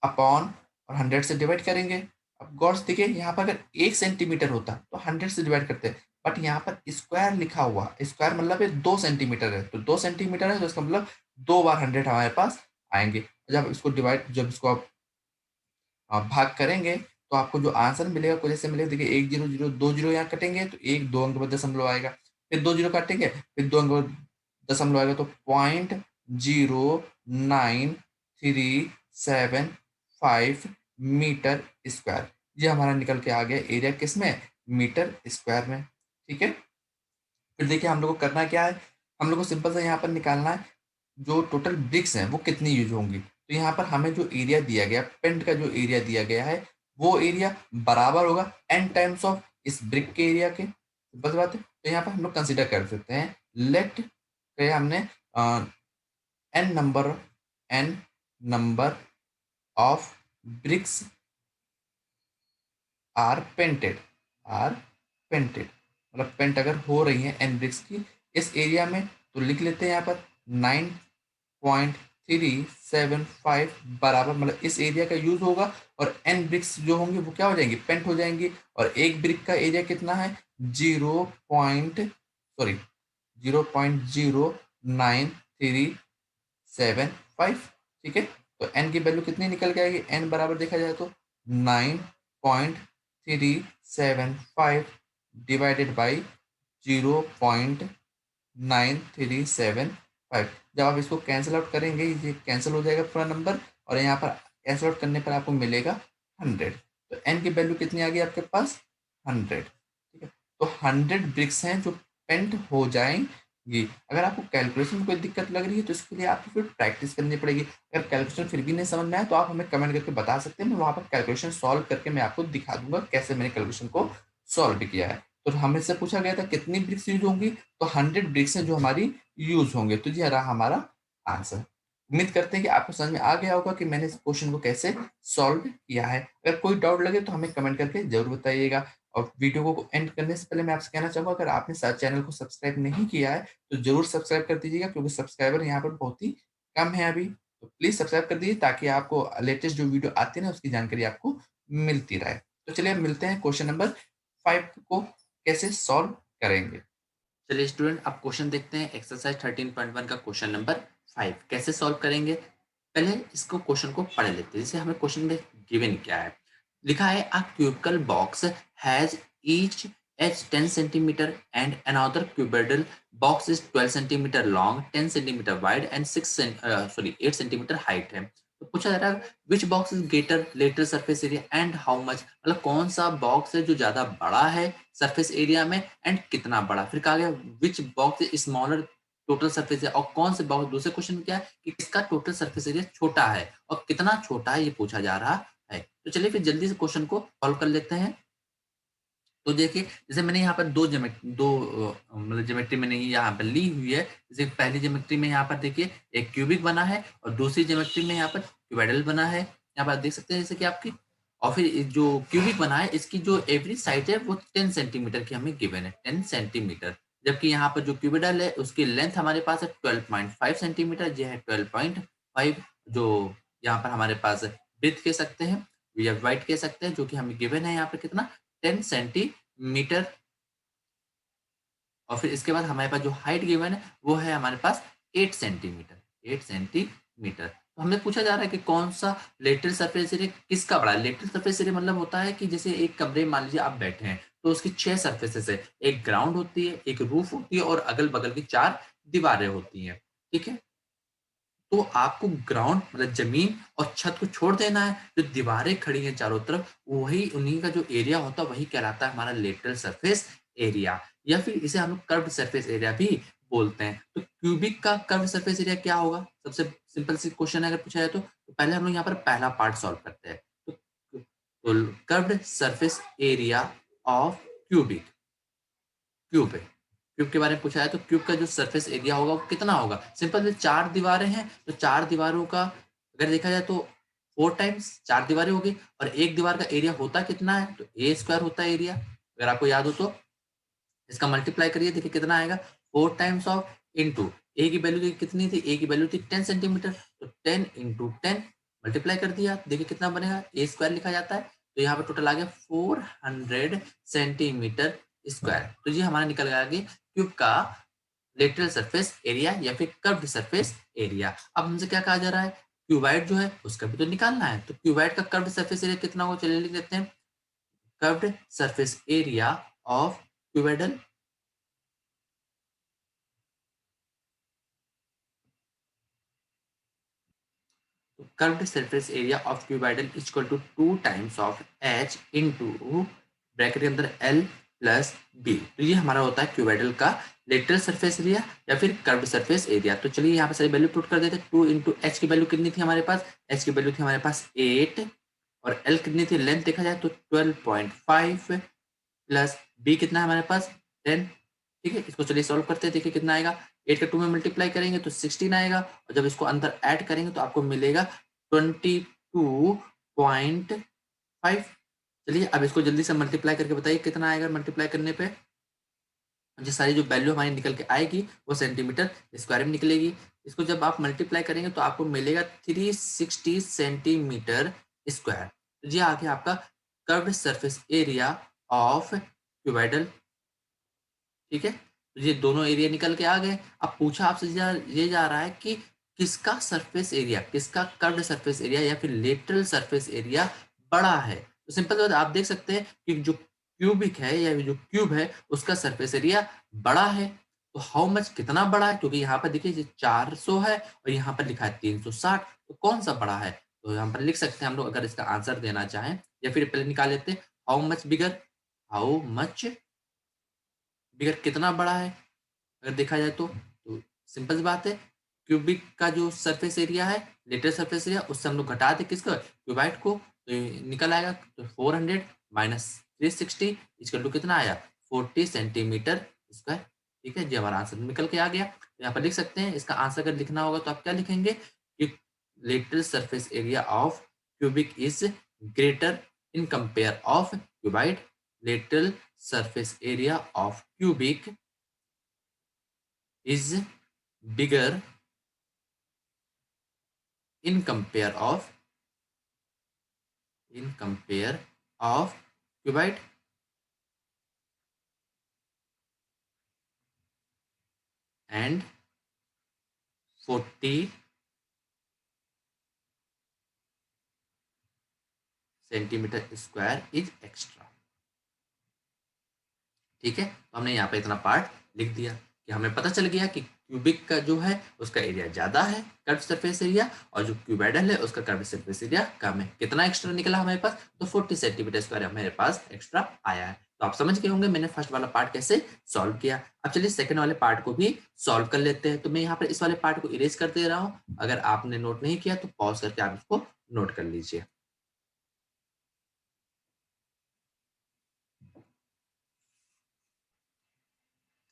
Speaker 2: अपॉन और 100 से डिवाइड करेंगे। अब गौर से देखिए यहाँ पर अगर 1 सेंटीमीटर होता तो 100 से डिवाइड करते हैं, बट यहाँ पर स्क्वायर लिखा हुआ, स्क्वायर मतलब ये 2 सेंटीमीटर है, तो 2 सेंटीमीटर है तो इसका मतलब 2 बार 100 हमारे पास आएंगे। जब इसको आप भाग करेंगे तो आपको जो आंसर मिलेगा कुछ ऐसे मिलेगा, देखिए 1 जीरो जीरो 2 जीरो यहाँ कटेंगे तो 1 2 अंक बाद दशमलव आएगा, फिर 2 जीरो काटेंगे फिर 2 अंक बाद दशमलव आएगा, तो 0.0935 मीटर स्क्वायर, ये हमारा निकल के आ गया एरिया किस में, मीटर स्क्वायर में। ठीक है, फिर देखिए हम लोग को करना क्या है, हम लोग को सिंपल सा यहाँ पर निकालना है जो टोटल ब्रिक्स हैं वो कितनी यूज होंगी। तो यहाँ पर हमें जो एरिया दिया गया, पेंट का जो एरिया दिया गया है वो एरिया बराबर होगा n टाइम्स ऑफ इस ब्रिक के एरिया के, बस बात है। तो यहाँ पर हम लोग कंसिडर कर सकते हैं, लेट हमने N number N number of bricks are painted, are painted मतलब पेंट अगर हो रही है एन ब्रिक्स की इस एरिया में, तो लिख लेते हैं यहाँ पर 0.375 बराबर, मतलब इस एरिया का यूज होगा और n ब्रिक्स जो होंगे वो क्या हो जाएंगी, पेंट हो जाएंगी। और एक ब्रिक का एरिया कितना है, 0.0937 ठीक है। तो n की वैल्यू कितनी निकल के आएगी, n बराबर देखा जाए तो 9.375 डिवाइडेड बाई 0.9375। जब आप इसको कैंसिल आउट करेंगे, ये कैंसिल हो जाएगा पूरा नंबर, और यहाँ पर कैंसिल आउट करने पर आपको मिलेगा 100। तो n की वैल्यू कितनी आ गई आपके पास, 100, ठीक है। तो 100 ब्रिक्स हैं जो पेंट हो जाएंगी। अगर आपको कैलकुलेशन में कोई दिक्कत लग रही है तो इसके लिए आपको फिर प्रैक्टिस करनी पड़ेगी। अगर कैलकुलेशन फिर भी नहीं समझ में आए तो आप हमें कमेंट करके बता सकते हैं, मैं वहाँ पर कैलकुलेशन सॉल्व करके मैं आपको दिखा दूंगा कैसे मैंने कैलकुलेशन को सॉल्व किया है। तो हमें से पूछा गया था कितनी ब्रिक्स यूज होंगी, तो 100 ब्रिक्स हैं जो हमारी यूज होंगे। तो ये रहा हमारा आंसर। उम्मीद करते हैं कि आपको समझ में आ गया होगा कि मैंने इस क्वेश्चन को कैसे सॉल्व किया है। अगर कोई डाउट लगे तो हमें कमेंट करके जरूर बताइएगा। और वीडियो को एंड करने से पहले मैं आपसे कहना चाहूंगा, अगर आपने चैनल को सब्सक्राइब नहीं किया है तो जरूर सब्सक्राइब कर दीजिएगा, क्योंकि सब्सक्राइबर यहाँ पर बहुत ही कम है अभी। तो प्लीज सब्सक्राइब कर दीजिए ताकि आपको लेटेस्ट जो वीडियो आती है ना उसकी जानकारी आपको मिलती रहे। तो चलिए अब मिलते हैं क्वेश्चन नंबर 5 को कैसे सॉल्व करेंगे। चलिए स्टूडेंट, आप क्वेश्चन देखते हैं। एक्सरसाइज 13.1 का क्वेश्चन नंबर 5 कैसे सॉल्व करेंगे। पहले इसको क्वेश्चन को पढ़ लेते हैं। जैसे हमें क्वेश्चन में गिवन क्या है, लिखा है a cubical box has each edge 10 centimetre and another cuboidal box is 12 centimetre long, 10 centimetre wide and 8 centimetre height है। तो पूछा जा रहा है which box is greater lateral surface area and how much, मतलब कौन सा बॉक्स है जो ज्यादा बड़ा है सरफेस एरिया में एंड कितना बड़ा। फिर कहा गया विच box is smaller total surface area, और कौन से बॉक्स, दूसरे क्वेश्चन में क्या है कि किसका टोटल सरफेस एरिया छोटा है और कितना छोटा है ये पूछा जा रहा है। तो चलिए फिर जल्दी से क्वेश्चन को सॉल्व कर लेते हैं। तो देखिए जैसे मैंने यहाँ पर मतलब ज्योमेट्री मैंने यहाँ पर ली हुई है। जैसे पहली ज्योमेट्री में यहाँ पर देखिए एक क्यूबिक बना है और दूसरी ज्योमेट्री में यहाँ पर क्यूबाइडल बना है। यहाँ पर देख सकते हैं जैसे कि आपकी, और फिर जो क्यूबिक बना है इसकी जो एवरी साइड है वो 10 सेंटीमीटर की हमें गिवन है, 10 सेंटीमीटर। जबकि यहाँ पर जो क्यूबिडल है उसकी लेंथ हमारे पास है 12.5 सेंटीमीटर, ये है 12.5। जो यहाँ पर हमारे पास ब्रेथ कह सकते हैं या वाइट कह सकते हैं, जो कि हमें गिवन है यहाँ पर कितना, 10 सेंटीमीटर। और फिर इसके बाद हमारे पास जो हाइट गिवन है वो है हमारे पास 8 सेंटीमीटर, 8 सेंटीमीटर। तो हमें पूछा जा रहा है कि कौन सा लेटरल सरफेस एरिया किसका बड़ा है। लेटरल सरफेस एरिया मतलब होता है कि जैसे एक कमरे में मान लीजिए आप बैठे हैं तो उसकी 6 सरफेसेस है, एक ग्राउंड होती है, एक रूफ होती है और अगल बगल की 4 दीवारें होती हैं, ठीक है। तो आपको ग्राउंड मतलब जमीन और छत को छोड़ देना है, जो दीवारें खड़ी हैं चारों तरफ वही उन्हीं का जो एरिया होता है वही कहलाता है हमारा लेटरल सरफेस एरिया, या फिर इसे हम लोग कर्व्ड सरफेस एरिया भी बोलते हैं। तो क्यूबिक का कर्व्ड सरफेस एरिया क्या होगा, सबसे सिंपल सी क्वेश्चन है अगर पूछा जाए तो पहले हम लोग यहाँ पर पहला पार्ट सॉल्व करते हैं। तो curved surface area of cubic, cube है, क्यूब के बारे में पूछा है तो क्यूब का जो सरफेस एरिया होगा वो कितना होगा। सिंपल, 4 दीवारें हैं तो 4 दीवारों का अगर देखा जाए तो 4 टाइम्स 4 दीवारें होगी, और एक दीवार का एरिया होता कितना है, तो ए स्क्वायर होता है एरिया, अगर आपको याद हो तो इसका मल्टीप्लाई करिए, देखिए कितना आएगा, 4 टाइम्स ऑफ इंटू ए की वैल्यू कितनी थी, ए की वैल्यू थी 10 सेंटीमीटर, तो 10 इंटू 10 मल्टीप्लाई कर दिया, देखिए कितना बनेगा, ए स्क्वायर लिखा जाता है। तो यहाँ पर टोटल आ गया 400 सेंटीमीटर स्क्वायर। तो ये हमारा निकल गया आगे क्यूब का लेटरल सरफेस एरिया या फिर कर्व्ड सरफेस एरिया। अब हमसे क्या कहा जा रहा है, क्यूबाइड जो है उसका भी तो निकालना है। तो क्यूबाइड का कर्व्ड सरफेस एरिया कितना होगा, चलिए लिख लेते हैं, curved surface area of cuboidal, curved surface area of cuboidal is equal to 2 times of h into bracket के अंदर l प्लस b। तो ये हमारा होता है क्यूबाइडल का लेटरल सरफेस एरिया या फिर कर्व्ड सरफेस एरिया। तो चलिए यहाँ पे सारी वैल्यू पुट कर देते हैं। 2 इंटू एच की वैल्यू कितनी थी हमारे पास, एच की वैल्यू थी हमारे पास 8, और एल कितनी थी, लेंथ देखा जाए तो 12.5 प्लस बी कितना है हमारे पास 10, ठीक है। इसको चलिए सॉल्व करते हैं, देखिए कितना आएगा, 8 का 2 में मल्टीप्लाई करेंगे तो 16 आएगा, और जब इसको अंदर ऐड करेंगे तो आपको मिलेगा 22.5। चलिए अब इसको जल्दी से मल्टीप्लाई करके बताइए कितना आएगा मल्टीप्लाई करने पे, ये सारी जो वैल्यू हमारी निकल के आएगी वो सेंटीमीटर स्क्वायर में निकलेगी। इसको जब आप मल्टीप्लाई करेंगे तो आपको मिलेगा 360 सेंटीमीटर स्क्वायर। तो ये आ गया आपका curved surface area of cuboidal. ठीक है, तो ये दोनों एरिया निकल के आ गए। अब पूछा आपसे ये जा रहा है कि किसका सरफेस एरिया, किसका कर्व्ड सरफेस एरिया या फिर लेटरल सरफेस एरिया बड़ा है। तो सिंपल बात आप देख सकते हैं कि जो क्यूबिक है या जो क्यूब है उसका सरफेस एरिया बड़ा है। तो हाउ मच कितना बड़ा है, क्योंकि यहाँ पर देखिए ये 400 है और यहाँ पर लिखा है 360, तो कौन सा बड़ा है। तो यहाँ पर लिख सकते हैं हम लोग, अगर इसका आंसर देना चाहें या फिर पहले निकाल लेते हैं how much bigger, how much bigger कितना बड़ा है। अगर देखा जाए तो सिंपल सी बात है, क्यूबिक का जो सरफेस एरिया है, लेटर सरफेस एरिया, उससे हम लोग घटा दें किसको, क्यूबाइट को, तो ये निकल आएगा। तो 400 माइनस 360 इसका टू कितना आया, 40 सेंटीमीटर स्क्वायर। ठीक है जी, हमारा आंसर निकल के आ गया। तो यहाँ पर लिख सकते हैं, इसका आंसर अगर लिखना होगा तो आप क्या लिखेंगे कि lateral surface area of cubic is greater in compare of cuboid. Lateral surface area of cubic is bigger in compare of cuboid and 40 centimetre square is extra. ठीक है, तो हमने यहाँ पे इतना पार्ट लिख दिया कि हमें पता चल गया कि क्यूबिक का जो है उसका एरिया ज्यादा है, कर्व सरफेस एरिया, और जो क्यूबाइडल है उसका कर्व सरफेस एरिया कम है। कितना एक्स्ट्रा निकला हमारे पास, तो 40 सेंटीमीटर स्क्वायर हमारे पास एक्स्ट्रा आया है। तो आप समझ गए होंगे मैंने फर्स्ट वाला पार्ट कैसे सॉल्व किया। अब चलिए सेकंड वाले पार्ट को भी सॉल्व कर लेते हैं। तो मैं यहाँ पर इस वाले पार्ट को इरेज कर दे रहा हूँ, अगर आपने नोट नहीं किया तो पॉज करके आप इसको नोट कर लीजिए।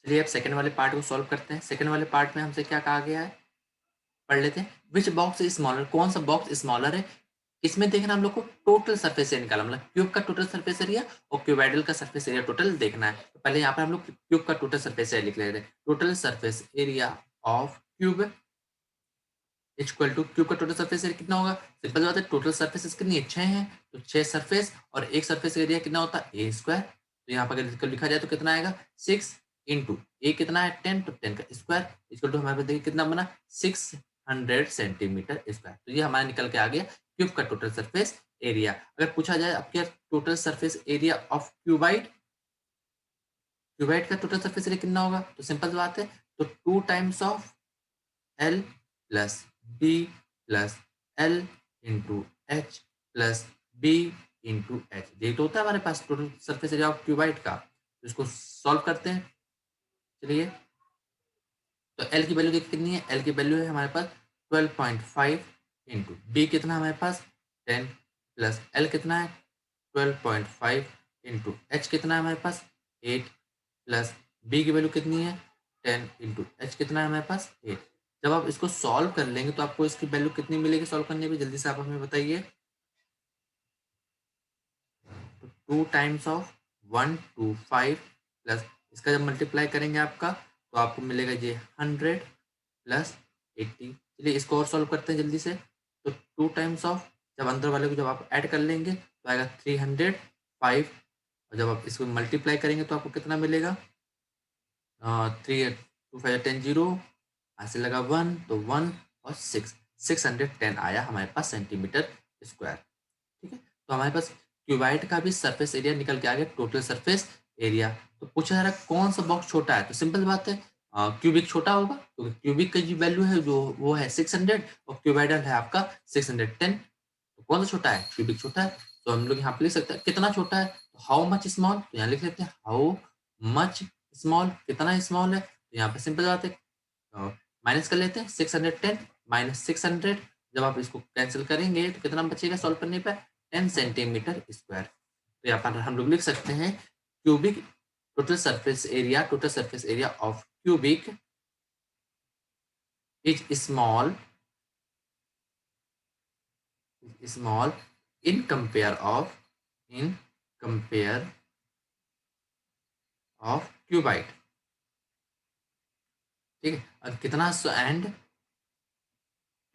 Speaker 2: चलिए अब सेकंड वाले पार्ट को सॉल्व करते हैं। सेकंड वाले पार्ट में हमसे क्या कहा गया है, पढ़ लेते हैं। विच बॉक्स इज स्मॉलर, कौन सा बॉक्स स्मॉलर है। इसमें देखना हम लोग को टोटल सरफेस एरिया निकालना, मतलब क्यूब का टोटल सरफेस एरिया और क्यूबाइडल का सरफेस एरिया टोटल देखना है। तो पहले यहाँ पर हम लोग क्यूब का टोटल सरफेस एरिया लिख लेते हैं। Total surface area of cube equal two cube का टोटल सरफेस एरिया कितना होगा। सिंपल बात है, टोटल सरफेस कितनी है, 6 है, तो 6 सरफेस और एक सरफेस एरिया कितना होता है, ए स्क्वायर। तो यहाँ पर अगर लिखा जाए तो कितना आएगा, 6 इंटू ए कितना है 10, तो 10 का स्क्वायर इक्वल टू हमारे पास देखिए कितना बना, 600 सेंटीमीटर स्क्वायर। तो ये हमारा निकल के आ गया क्यूब का टोटल सरफेस एरिया। अगर पूछा जाए अब क्या total surface area of cuboid, cuboid का टोटल सरफेस एरिया कितना होगा, तो सिंपल बात है, तो 2 times of L plus B plus L into H plus B into H. ये तो होता है हमारे पास total surface area of cuboid का। तो इसको सॉल्व करते हैं। चलिए, तो एल की वैल्यू देखिए कितनी है, एल की वैल्यू है हमारे पास 12.5 इंटू बी कितना हमारे पास 10 प्लस एल कितना है 12.5 इंटू एच कितना है हमारे पास 8 प्लस बी की वैल्यू कितनी है 10 इंटू एच कितना है हमारे पास 8। जब आप इसको सॉल्व कर लेंगे तो आपको इसकी वैल्यू कितनी मिलेगी सॉल्व करने में, जल्दी से आप हमें बताइए। तो 2 टाइम्स ऑफ 125 प्लस इसका जब मल्टीप्लाई करेंगे आपका तो आपको मिलेगा ये 100 प्लस 80। चलिए इसको और सॉल्व करते हैं जल्दी से। तो 2 टाइम्स ऑफ, जब अंदर वाले को जब आप ऐड कर लेंगे तो आएगा 305, और जब आप इसको मल्टीप्लाई करेंगे तो आपको कितना मिलेगा, 3 2 5 10 जीरो, ऐसे लगा 1 तो 1 और 610 आया हमारे पास सेंटीमीटर स्क्वायर। ठीक है, तो हमारे पास क्यूबाइड का भी सरफेस एरिया निकल के आ गया, टोटल सरफेस एरिया। तो पूछा जा रहा है कौन सा बॉक्स छोटा है, तो सिंपल बात है क्यूबिक छोटा होगा, क्योंकि क्यूबिक का जो वैल्यू है जो वो है 600 और क्यूबाइडल है आपका 610। तो कौन सा छोटा है, क्यूबिक छोटा है। तो हम लोग यहाँ पे लिख सकते हैं कितना छोटा है, तो हाउ मच स्मॉल, तो यहाँ लिख लेते हैं हाउ मच स्मॉल, कितना स्मॉल है। तो यहाँ पे सिंपल बात है, माइनस कर लेते हैं 610 माइनस 600, जब आप इसको कैंसिल करेंगे तो कितना बचेगा सॉल्व करने पर 10 सेंटीमीटर स्क्वायर। तो यहाँ पर हम लोग लिख सकते हैं cubic total surface area of cubic is small in compare of qubit. ठीक है, और कितना and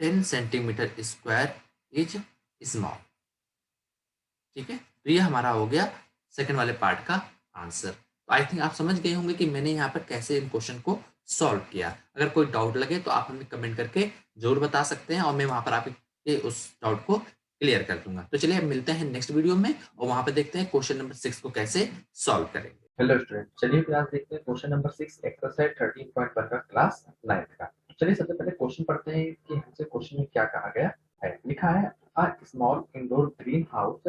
Speaker 2: 10 centimetre square is small. ठीक है, तो ये हमारा हो गया सेकंड वाले पार्ट का आंसर। तो आई थिंक आप समझ गए होंगे कि मैंने यहाँ पर कैसे इन क्वेश्चन को सॉल्व किया। अगर कोई डाउट लगे तो आप हमें कमेंट करके जरूर बता सकते हैं और मैं वहां पर आपके उस डाउट को क्लियर कर दूंगा। तो चलिए अब मिलते हैं नेक्स्ट वीडियो में और वहां पर देखते हैं क्वेश्चन नंबर 6 को कैसे सॉल्व करेंगे।
Speaker 1: हेलो स्टूडेंट, चलिए फिर आज देखते हैं क्वेश्चन नंबर 6 एक्सरसाइज 13.1 का क्लास 9th का। चलिए सबसे पहले क्वेश्चन पढ़ते हैं कि हमसे क्वेश्चन में क्या कहा गया है। लिखा है a small indoor green house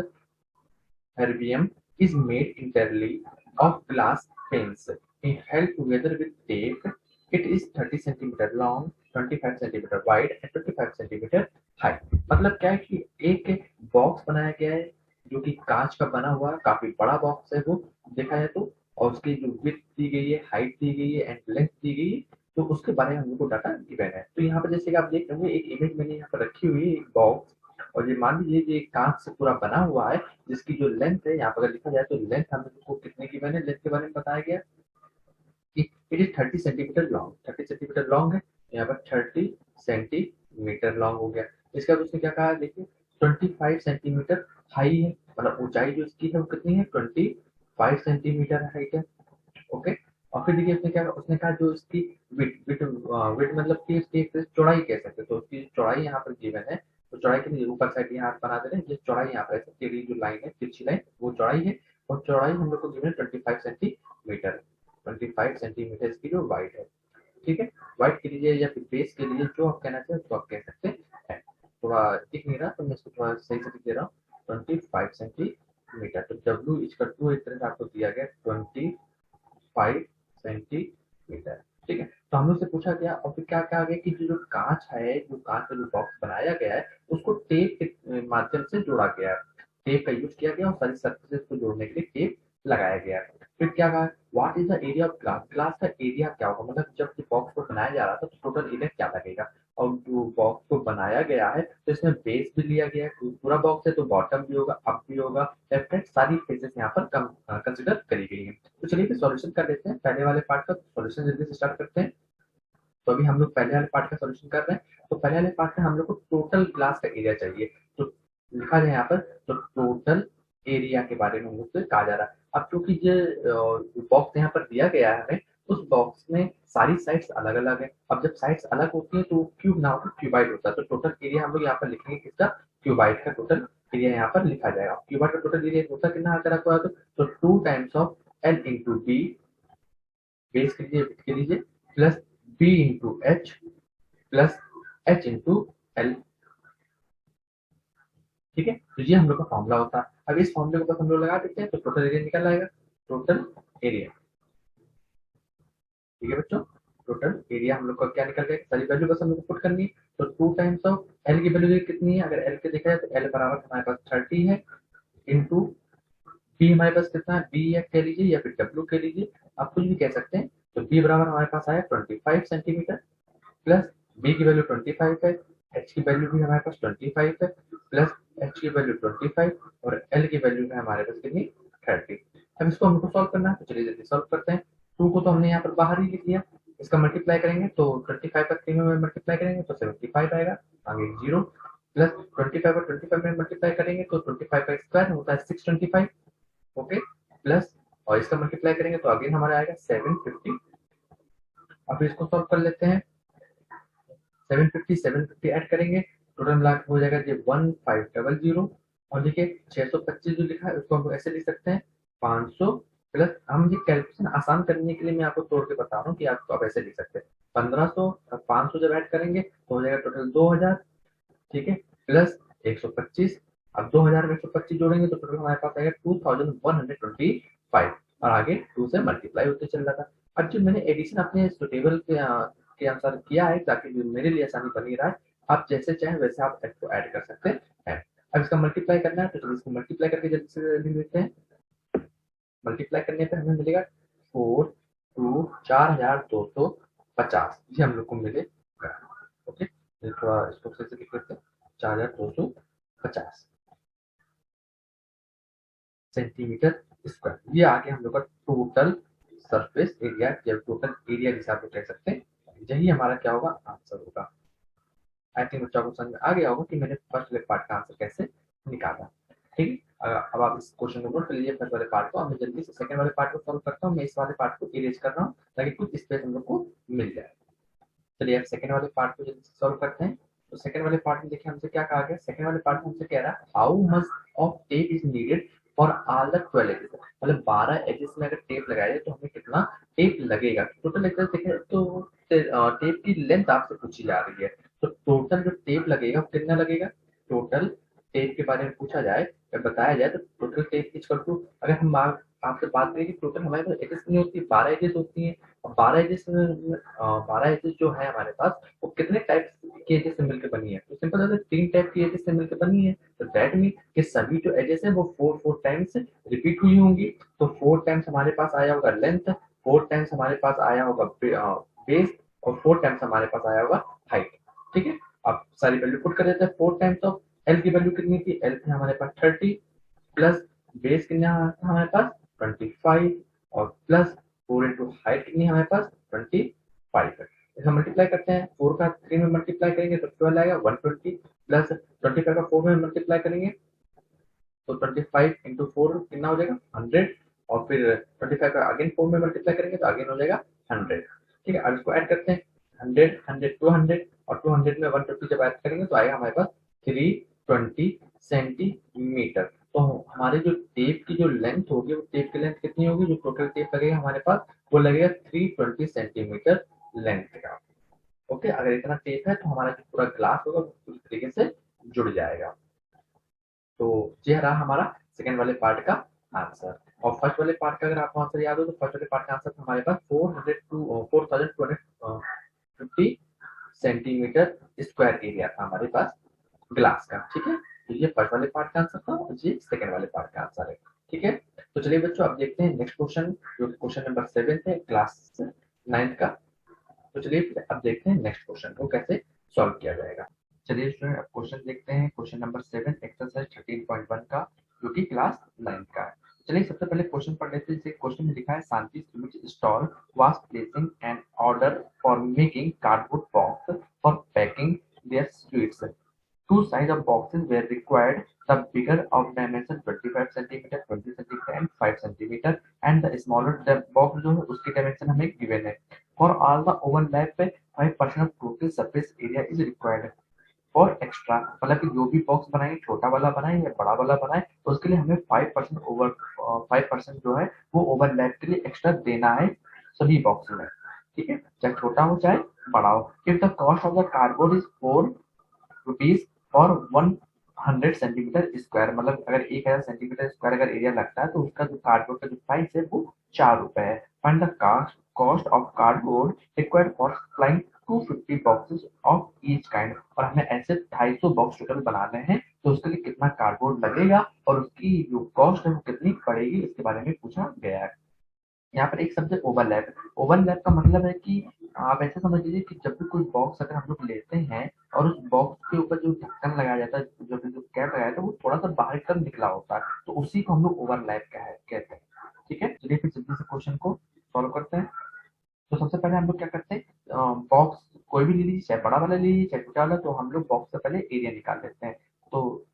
Speaker 1: herbarium is made entirely of glass panes held together with tape. It is 30 centimeter long, 25 centimeter wide and 25 centimeter high. मतलब क्या है कि एक बॉक्स बनाया गया है जो कि कांच का बना हुआ है, काफी बड़ा बॉक्स है वो देखा जाए तो, और उसकी जो विड्थ दी गई है, हाइट दी गई है एंड लेंथ दी गई है, तो उसके बारे में हमको डाटा गिवन है। तो यहाँ पर जैसे कि आप देख रहे होंगे एक इमेज मैंने यहाँ पर रखी हुई है एक बॉक्स, और ये मान लीजिए ये कांच से पूरा बना हुआ है जिसकी जो लेंथ है यहाँ पर अगर लिखा जाए तो लेंथ हम लोग को कितने की मैंने लेंथ के बारे में बताया गया कि it is 30 centimetre long, 30 centimetre long है, यहाँ पर 30 सेंटीमीटर लॉन्ग हो गया। इसके बाद उसने क्या कहा देखिए 25 सेंटीमीटर हाई है, मतलब ऊंचाई जो इसकी है वो कितनी है 25 सेंटीमीटर हाइट है। ओके, और फिर देखिए उसने कहा जो इसकी विड विड विड मतलब कि इसकी एक चौड़ाई कह सकते हैं, तो उसकी चौड़ाई यहाँ पर गिवन है। तो चौड़ाई कितनी ऊपर साइड यहाँ बना दे रहे हैं, ये चौड़ाई यहाँ पर ऐसे टेढ़ी जो लाइन है तिरछी लाइन वो चौड़ाई है, और चौड़ाई हम लोग को गिवन है 25 सेंटीमीटर, 25 सेंटीमीटर इसकी जो वाइड है। ठीक है, वाइड के लिए या फिर बेस के लिए जो आप कहना चाहें तो आप कह सकते हैं। थोड़ा दिख नहीं रहा तो मैं इसको थोड़ा सही से लिख दे रहा हूँ 25 सेंटीमीटर। तो डब्ल्यू इजकल टू एक तरह से आपको दिया गया 25 सेंटीमीटर। ठीक है, तो हम लोग से पूछा गया और फिर क्या कहा गया कि जो कांच है, जो कांच का जो बॉक्स बनाया गया है उसको टेप के माध्यम से जोड़ा गया है, टेप का यूज किया गया और सारी सर्फेसेस को जोड़ने के लिए टेप लगाया गया है। फिर क्या कहा what is the area of glass, glass का एरिया क्या होगा, मतलब जब बॉक्स को बनाया जा रहा था तो टोटल एरिया क्या लगेगा। और जो बॉक्स को बनाया गया है तो इसमें बेस भी लिया गया है, पूरा बॉक्स है तो बॉटम भी होगा, अप भी होगा, लेफ्ट राइट सारी फेजेस यहाँ पर कंसिडर करी गई है। तो चलिए फिर सॉल्यूशन कर लेते हैं, पहले वाले पार्ट का सॉल्यूशन जल्दी से स्टार्ट करते हैं। तो अभी हम लोग पहले वाले पार्ट का सॉल्यूशन कर रहे हैं। तो पहले वाले पार्ट में हम लोग को टोटल ग्लास का एरिया चाहिए, तो लिखा जाए यहाँ पर तो टोटल एरिया के बारे में हम लोग से कहा जा रहा है। अब क्योंकि जो बॉक्स यहाँ पर दिया गया है हमें, उस बॉक्स में सारी साइड्स अलग अलग है। अब जब साइड्स अलग होती है तो क्यूब ना होकर क्यूबाइड होता है, तो टोटल एरिया हम लोग यहाँ पर लिखेंगे किसका, क्यूबाइड का टोटल एरिया यहाँ पर लिखा जाएगा। क्यूबाइड का टोटल एरिया होता कितना अगर आपको तो 2 times of L into B, base के लिए के लीजिए, plus B into H plus H into L. ठीक है, तो ये हम लोग का फॉर्मूला होता है। अब इस फॉर्मूले को बस हम लोग लगा देते हैं तो टोटल एरिया निकल आएगा, टोटल एरिया। ठीक है बच्चों, टोटल एरिया हम लोग का क्या निकल गया, सारी वैल्यू बस हम लोग को पुट करनी है। तो 2 टाइम्स ऑफ एल की वैल्यू कितनी है, अगर एल के देखा जाए तो एल बराबर हमारे पास 30 है, इंटू बी हमारे पास कितना है, बी या कह लीजिए या फिर डब्ल्यू कह लीजिए, आप कुछ भी कह सकते हैं। तो बी बराबर हमारे पास आया 25 सेंटीमीटर, प्लस बी की वैल्यू 25 है, एच की वैल्यू भी हमारे पास 25 है, प्लस एच की वैल्यू 25 और एल की वैल्यू है हमारे पास कितनी 30। अब इसको हमको सॉल्व करना है, तो चलिए जल्दी सॉल्व करते हैं। 2 को तो हमने यहाँ पर बाहर ही लिख लिया, इसका मल्टीप्लाई करेंगे तो 25 का 3 में मल्टीप्लाई करेंगे तो 75 आएगा, आगे 0, प्लस 25 और 25 में मल्टीप्लाई करेंगे तो 25 का स्क्वायर होता है 625। ओके, प्लस और इसका मल्टीप्लाई करेंगे तो अगेन हमारा आएगा 750। अब इसको सॉल्व कर लेते हैं, 750 ऐड करेंगे, टोटल मिला के हो जाएगा ये 1500। और देखिए 625 जो लिखा है उसको हम ऐसे लिख सकते हैं 500, प्लस हम ये कैलकुलेशन आसान करने के लिए मैं आपको तोड़ के बता रहा हूँ कि आपको आप ऐसे लिख सकते हैं 1500 और 500 जब ऐड करेंगे तो हो जाएगा टोटल 2000। ठीक है, प्लस 125, अब 2000 में 125 जोड़ेंगे तो टोटल हमारे पास आएगा 2125, और आगे 2 से मल्टीप्लाई होते चल रहा था। अब जो मैंने एडिशन अपने टेबल के अनुसार किया है ताकि जो मेरे लिए आसानी बनी रहा है, आप जैसे चाहें वैसे आप इसको ऐड कर सकते हैं। अब इसका मल्टीप्लाई करना है तो चलिए इसको मल्टीप्लाई करके जल्दी से लिख देते हैं। मल्टीप्लाई करने पे हमें मिलेगा 4250, ये हम लोग को मिलेगा। ओके, थोड़ा इसको फिर से लिख देते हैं 4250 सेंटीमीटर स्क्वायर। ये आ गया हम लोग का टोटल सरफेस एरिया या टोटल एरिया जिसे आप लोग कह सकते हैं,
Speaker 2: यही हमारा क्या होगा, आंसर होगा। आई थिंक बच्चों को समझ में आ गया होगा कि मैंने फर्स्ट वाले पार्ट का आंसर कैसे निकाला। ठीक है, अब आप इस क्वेश्चन को नोट कर लीजिए फर्स्ट वाले पार्ट को। अब मैं जल्दी से सेकंड वाले पार्ट को सॉल्व करता हूँ। मैं इस वाले पार्ट को इरेज कर रहा हूँ ताकि कुछ स्पेस हम लोग को मिल जाए। चलिए अब सेकंड वाले पार्ट को जल्दी से सॉल्व करते हैं। तो सेकंड वाले पार्ट में देखिए हमसे क्या कहा गया। सेकंड वाले पार्ट में हमसे कह रहा है how much of tape is needed for all the 12 edges. मतलब 12 एजेस में अगर टेप लगाए तो हमें कितना टेप लगेगा। टोटल एजेस देखें तो टेप की लेंथ आपसे पूछी जा रही है। तो टोटल जो टेप लगेगा वो कितना लगेगा। टोटल टेप के बारे में पूछा जाए या बताया जाए तो टोटल टेप इक्वल टू, अगर हम आपसे बात करें कि टोटल हमारे पास एजेस नहीं होती, 12 एजेस होती हैं। 12 एजेस जो है हमारे पास वो कितने टाइप की एजेस से मिलकर बनी है। तो सिंपल है, 3 टाइप की एजेस से मिलकर बनी है। तो दैट मीन कि सभी जो एजेस है वो 4 टाइम्स रिपीट हुई होंगी। तो 4 टाइम्स हमारे पास आया होगा लेंथ, 4 टाइम्स हमारे पास आया होगा बेस, और 4 टाइम्स हमारे पास आया होगा हाइट। ठीक है, अब सारी वैल्यू पुट कर देते हैं। 4 टाइम्स ऑफ एल की वैल्यू कितनी थी, एल थी हमारे पास 30, प्लस बेस कितना था हमारे पास 25, और प्लस 4 इंटू हाइट कितनी है हमारे पास 25 है। इसका मल्टीप्लाई करते हैं, 4 का 3 में मल्टीप्लाई करेंगे तो 12 आएगा 120, प्लस 25 का 4 में मल्टीप्लाई करेंगे तो 25 इंटू 4 कितना हो जाएगा 100, और फिर 25 का अगेन 4 में मल्टीप्लाई करेंगे तो अगेन हो जाएगा 100। ठीक है, अब इसको ऐड करते हैं, 100 100 200, और 200 में 120 जब ऐड करेंगे तो आएगा हमारे पास 320 सेंटीमीटर। तो हमारे जो टेप की जो लेंथ होगी वो टेप की लेंथ कितनी होगी, जो टोटल टेप लगेगा हमारे पास वो लगेगा 320 सेंटीमीटर लेंथ का। ओके, अगर इतना टेप है तो हमारा जो पूरा ग्लास होगा वो पूरी तरीके से जुड़ जाएगा। तो ये रहा हमारा सेकंड वाले पार्ट का आंसर। और फर्स्ट वाले पार्ट का अगर आपको आंसर याद हो तो फर्स्ट वाले पार्ट का आंसर हमारे पास 4250 सेंटीमीटर स्क्वायर एरिया था हमारे पास ग्लास का। ठीक है, तो ये फर्स्ट वाले पार्ट का आंसर था और ये सेकंड वाले पार्ट का आंसर है। ठीक है, तो चलिए बच्चों अब देखते हैं नेक्स्ट क्वेश्चन, जो क्वेश्चन नंबर 7 है क्लास 9 का। तो चलिए अब देखते हैं नेक्स्ट क्वेश्चन को कैसे सॉल्व किया जाएगा। चलिए स्टूडेंट अब क्वेश्चन देखते हैं, क्वेश्चन नंबर 7 एक्सरसाइज 13.1 का, जो कि क्लास 9 का है। चलिए सबसे पहले क्वेश्चन पढ़ लेते हैं। क्वेश्चन में लिखा है Shanti sweet stall was placing an order for making cardboard box for packing their sweets. Two size of boxes were required. The bigger of dimension 25 centimeter, 20 centimeter and 5 centimeter, and the smaller the box जो है उसकी dimension हमें given है. For all the overlap 5% of total surface area is required. और extra मतलब कि जो भी बॉक्स बनाए, छोटा वाला बनाए या बड़ा वाला बनाए, तो उसके लिए हमें 5% जो है वो ओवरलैप के लिए एक्स्ट्रा देना है सभी बॉक्स में। ठीक है, चाहे छोटा हो चाहे बड़ा हो। If the cost of the cardboard is 4 rupees for 100 centimetre square, मतलब अगर 1000 सेंटीमीटर स्क्वायर अगर एरिया लगता है तो उसका जो कार्डबोर्ड का जो प्राइस है वो 4 रुपए है। Find the cost of cardboard required for supplying 250 boxes of each kind. और हमें ऐसे 250 बॉक्स टोटल बनाने हैं तो उसके लिए कितना कार्डबोर्ड लगेगा और उसकी जो कॉस्ट है वो कितनी पड़ेगी, इसके बारे में पूछा गया है। यहाँ पर एक शब्द है ओवरलैप। ओवरलैप का मतलब है कि आप ऐसे समझ लीजिए कि जब भी कोई बॉक्स अगर हम लोग लेते हैं और उस बॉक्स के ऊपर जो ढक्कन लगाया जाता है, जो कैप लगाया जाता है वो थोड़ा सा बाहर की तरफ निकला होता है, तो उसी को हम लोग ओवरलैप कहते हैं। ठीक है, चलिए फिर जल्दी से क्वेश्चन को सॉल्व करते हैं। तो सबसे पहले हम लोग क्या करते हैं, बॉक्स कोई भी ले लीजिए, चाहे बड़ा वाला ले लीजिए चाहे छोटा वाला, तो हम लोग बॉक्स से पहले एरिया निकाल लेते हैं। तो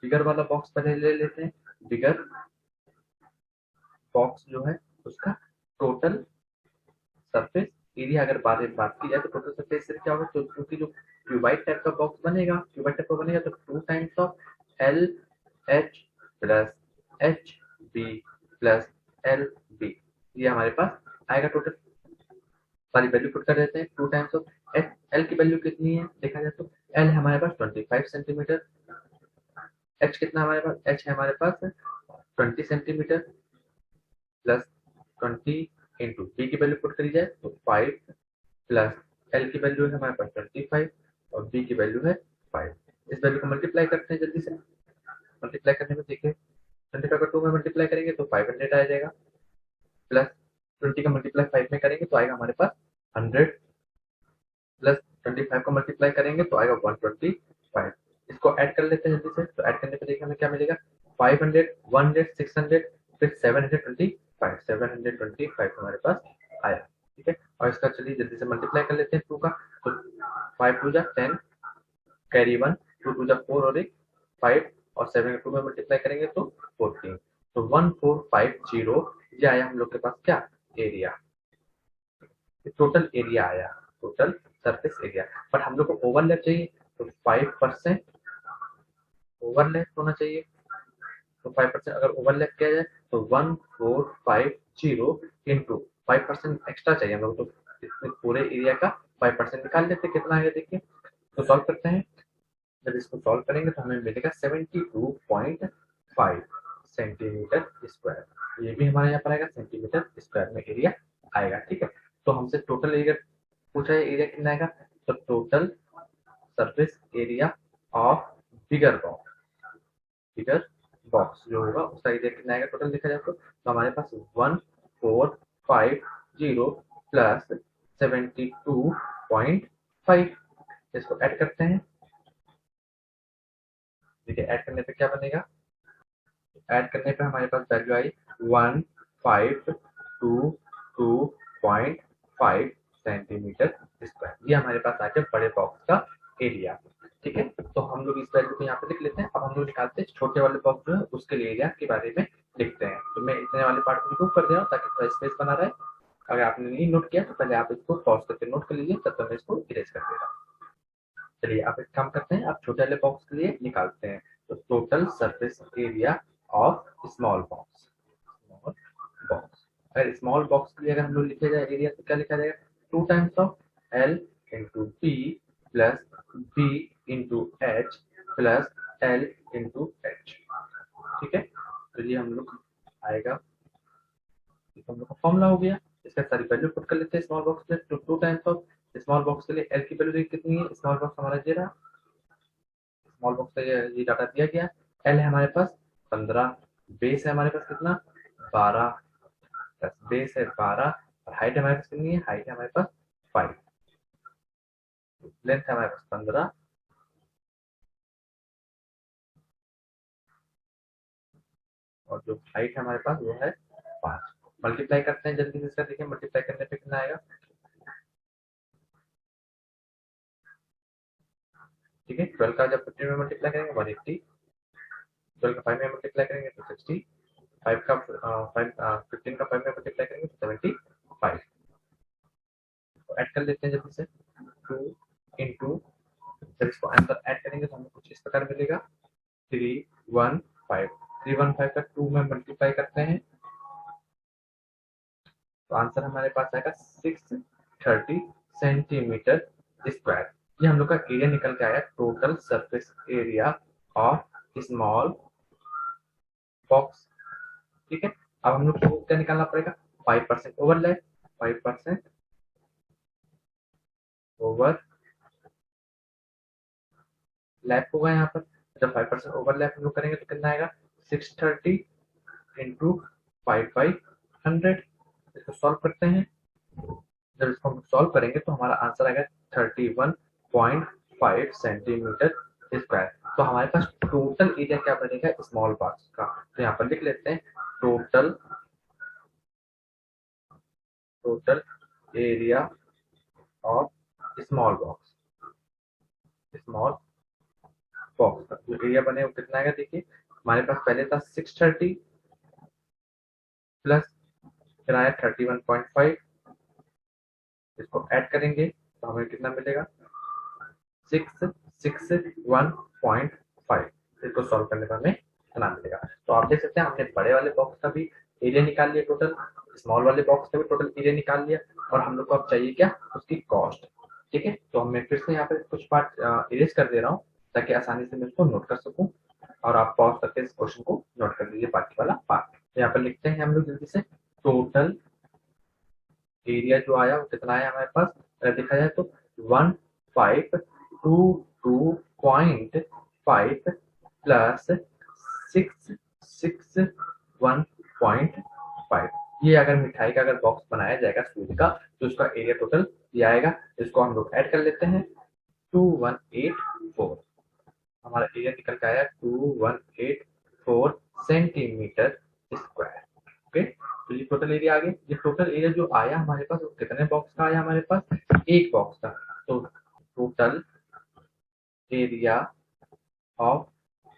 Speaker 2: बिगर वाला बॉक्स पहले ले लेते हैं। बिगर बॉक्स जो है उसका टोटल सरफेस एरिया अगर बात की जाए तो टोटल सरफेस एरिया क्या होगा, तो क्योंकि जो क्यूबाइड टाइप का बॉक्स बनेगा, क्यूबाइड टाइप का बनेगा तो 2 times of L H plus H B plus L B, ये हमारे पास आएगा टोटल। सारी वैल्यू पुट कर देते हैं। 2 टाइम्स ऑफ एच, एल की वैल्यू कितनी है देखा जाए तो एल है हमारे पास 25 सेंटीमीटर, एच कितना हमारे पास, एच है हमारे पास 20 सेंटीमीटर, प्लस 20 इंटू बी की वैल्यू पुट करी जाए तो 5, प्लस एल की वैल्यू है हमारे पास 25 और बी की वैल्यू है 5। इस वैल्यू को मल्टीप्लाई करते हैं जल्दी से। मल्टीप्लाई करने में देखिए 25 का 2 में मल्टीप्लाई करेंगे तो 500 आ जाएगा, प्लस 20 का मल्टीप्लाई 5 में करेंगे तो आएगा हमारे पास 100, प्लस 25 का मल्टीप्लाई करेंगे तो आएगा 125। इसको ऐड कर लेते हैं जल्दी से। तो ऐड करने पे देखिए हमें क्या मिलेगा, 500, 100, 600, फिर 725 हमारे पास आया।
Speaker 1: ठीक है। और इसका चलिए जल्दी से मल्टीप्लाई कर लेते हैं 2 का, तो 5 टू जा 10, कैरी 1, 2 टू जा 4 और एक 5, और 7 को 2 में मल्टीप्लाई करेंगे तो 14, तो 1450 ये आया हम लोग के पास क्या, एरिया, टोटल एरिया आया, टोटल सरफेस एरिया। बट हम लोग को ओवरलैप चाहिए, तो 5% ओवरलैप होना चाहिए, तो 5% अगर ओवरलैप किया जाए तो 1450 इंटू 5% एक्स्ट्रा चाहिए हम लोग, तो इसमें पूरे एरिया का 5% निकाल लेते, कितना आएगा देखिए, तो सॉल्व करते हैं। जब इसको सॉल्व करेंगे तो हमें मिलेगा 72.5 सेंटीमीटर स्क्वायर, ये भी हमारे यहाँ पर आएगा सेंटीमीटर स्क्वायर में एरिया आएगा, ठीक है। तो हमसे टोटल एरिया पूछा है, एरिया कितना आएगा, तो total surface area of bigger box, bigger box जो होगा उसका एरिया कितना आएगा टोटल देखा जाए तो हमारे पास 1450 प्लस 72.5, इसको ऐड करते हैं, देखिए ऐड करने पे क्या बनेगा, ऐड करने पे हमारे पास वैल्यू आई 1522.5 सेंटीमीटर स्क्वायर, ये हमारे पास आ गया बड़े बॉक्स का एरिया, ठीक है। तो हम लोग इस वैल्यू को यहाँ पे लिख लेते हैं। अब हम लोग निकालते हैं छोटे वाले बॉक्स जो है उसके लिए एरिया के बारे में लिखते हैं, तो मैं इतने वाले पार्ट को रिमूव कर दे रहा हूँ ताकि थोड़ा स्पेस बना रहे। अगर आपने नहीं नोट किया तो पहले आप इसको पॉज करके नोट कर लीजिए, तब तक मैं इसको इरेज कर दे रहा हूँ। चलिए आप एक काम करते हैं, आप छोटे वाले बॉक्स के लिए निकालते हैं, तो total surface area of small box, small box, अगर स्मॉल बॉक्स के लिए अगर हम लोग लिखे जाए एरिया तो क्या लिखा जाएगा, 2 times of L into B plus B into H plus L into H, ठीक है। तो ये हम लोग आएगा, हम लोग का फॉर्मूला हो गया, इसका सारी वैल्यू पुट कर लेते हैं स्मॉल बॉक्स में, तो 2 टाइम्स ऑफ स्मॉल बॉक्स के लिए एल की वैल्यू कितनी है, स्मॉल बॉक्स हमारा ये रहा, स्मॉल बॉक्स का ये डाटा दिया गया, एल है हमारे पास 15, बेस है हमारे पास कितना 12, प्लस बेस है 12, और हाइट हमारे पास कितनी है, हाइट है हमारे पास 5, लेंथ है हमारे पास 15, और जो हाइट है हमारे पास वो है 5, मल्टीप्लाई करते हैं जल्दी से इसका, देखिए मल्टीप्लाई करने पे कितना आएगा, ठीक है। 12 का जब 15 में मल्टीप्लाई करेंगे 180, 12 का 5 में मल्टीप्लाई करेंगे तो 60, 5 का 15 का 5 में मल्टीप्लाई करेंगे तो 75, तो ऐड कर लेते हैं जल्दी से, 2 इंटू, जब इसको आंसर ऐड करेंगे तो हमें कुछ इस प्रकार मिलेगा 315, 315 का 2 में मल्टीप्लाई करते हैं तो आंसर हमारे पास आएगा 630 सेंटीमीटर स्क्वायर, ये हम लोग का एरिया निकल के आया, total surface area of small box, ठीक है। अब हम लोग को क्या निकालना पड़ेगा, 5% ओवरलैप, 5% ओवरलैप होगा यहाँ पर, जब 5% ओवरलैप हम लोग करेंगे तो कितना आएगा, 630 इंटू 5/100, इसको सॉल्व करते हैं, जब इसको हम सॉल्व करेंगे तो हमारा आंसर आएगा 31.5 सेंटीमीटर स्क्वायर, तो हमारे पास टोटल एरिया क्या बनेगा स्मॉल बॉक्स का, तो यहाँ पर लिख लेते हैं total, total area of small box, small box का जो एरिया बने वो कितना आएगा, देखिए हमारे पास पहले था 630 प्लस फिर आया 31.5, इसको ऐड करेंगे तो हमें कितना मिलेगा 661.5, इसको सॉल्व करने पर हमें इतना मिलेगा। तो आप देख सकते हैं हमने बड़े वाले बॉक्स का भी एरिया निकाल लिया टोटल, स्मॉल वाले बॉक्स का भी टोटल एरिया निकाल लिया, और हम लोग को अब चाहिए क्या, उसकी कॉस्ट, ठीक है। तो मैं फिर से यहाँ पे कुछ पार्ट इरेज कर दे रहा हूँ ताकि आसानी से मैं इसको नोट कर सकूं, और आप पॉज करके इस क्वेश्चन को नोट कर लीजिए बाकी वाला पार्ट। तो यहाँ पर लिखते हैं हम लोग जल्दी से, टोटल एरिया जो आया वो कितना आया हमारे पास, अगर देखा जाए तो 1522.5 प्लस 661.5, ये अगर मिठाई का अगर बॉक्स बनाया जाएगा स्वीट का तो उसका एरिया टोटल ये आएगा, इसको हम लोग ऐड कर लेते हैं 2184, हमारा एरिया निकल के आया 2184 सेंटीमीटर स्क्वायर, ओके। तो ये टोटल एरिया आ गया। ये टोटल एरिया जो आया हमारे पास वो कितने बॉक्स का आया हमारे पास, एक बॉक्स का। तो टोटल एरिया ऑफ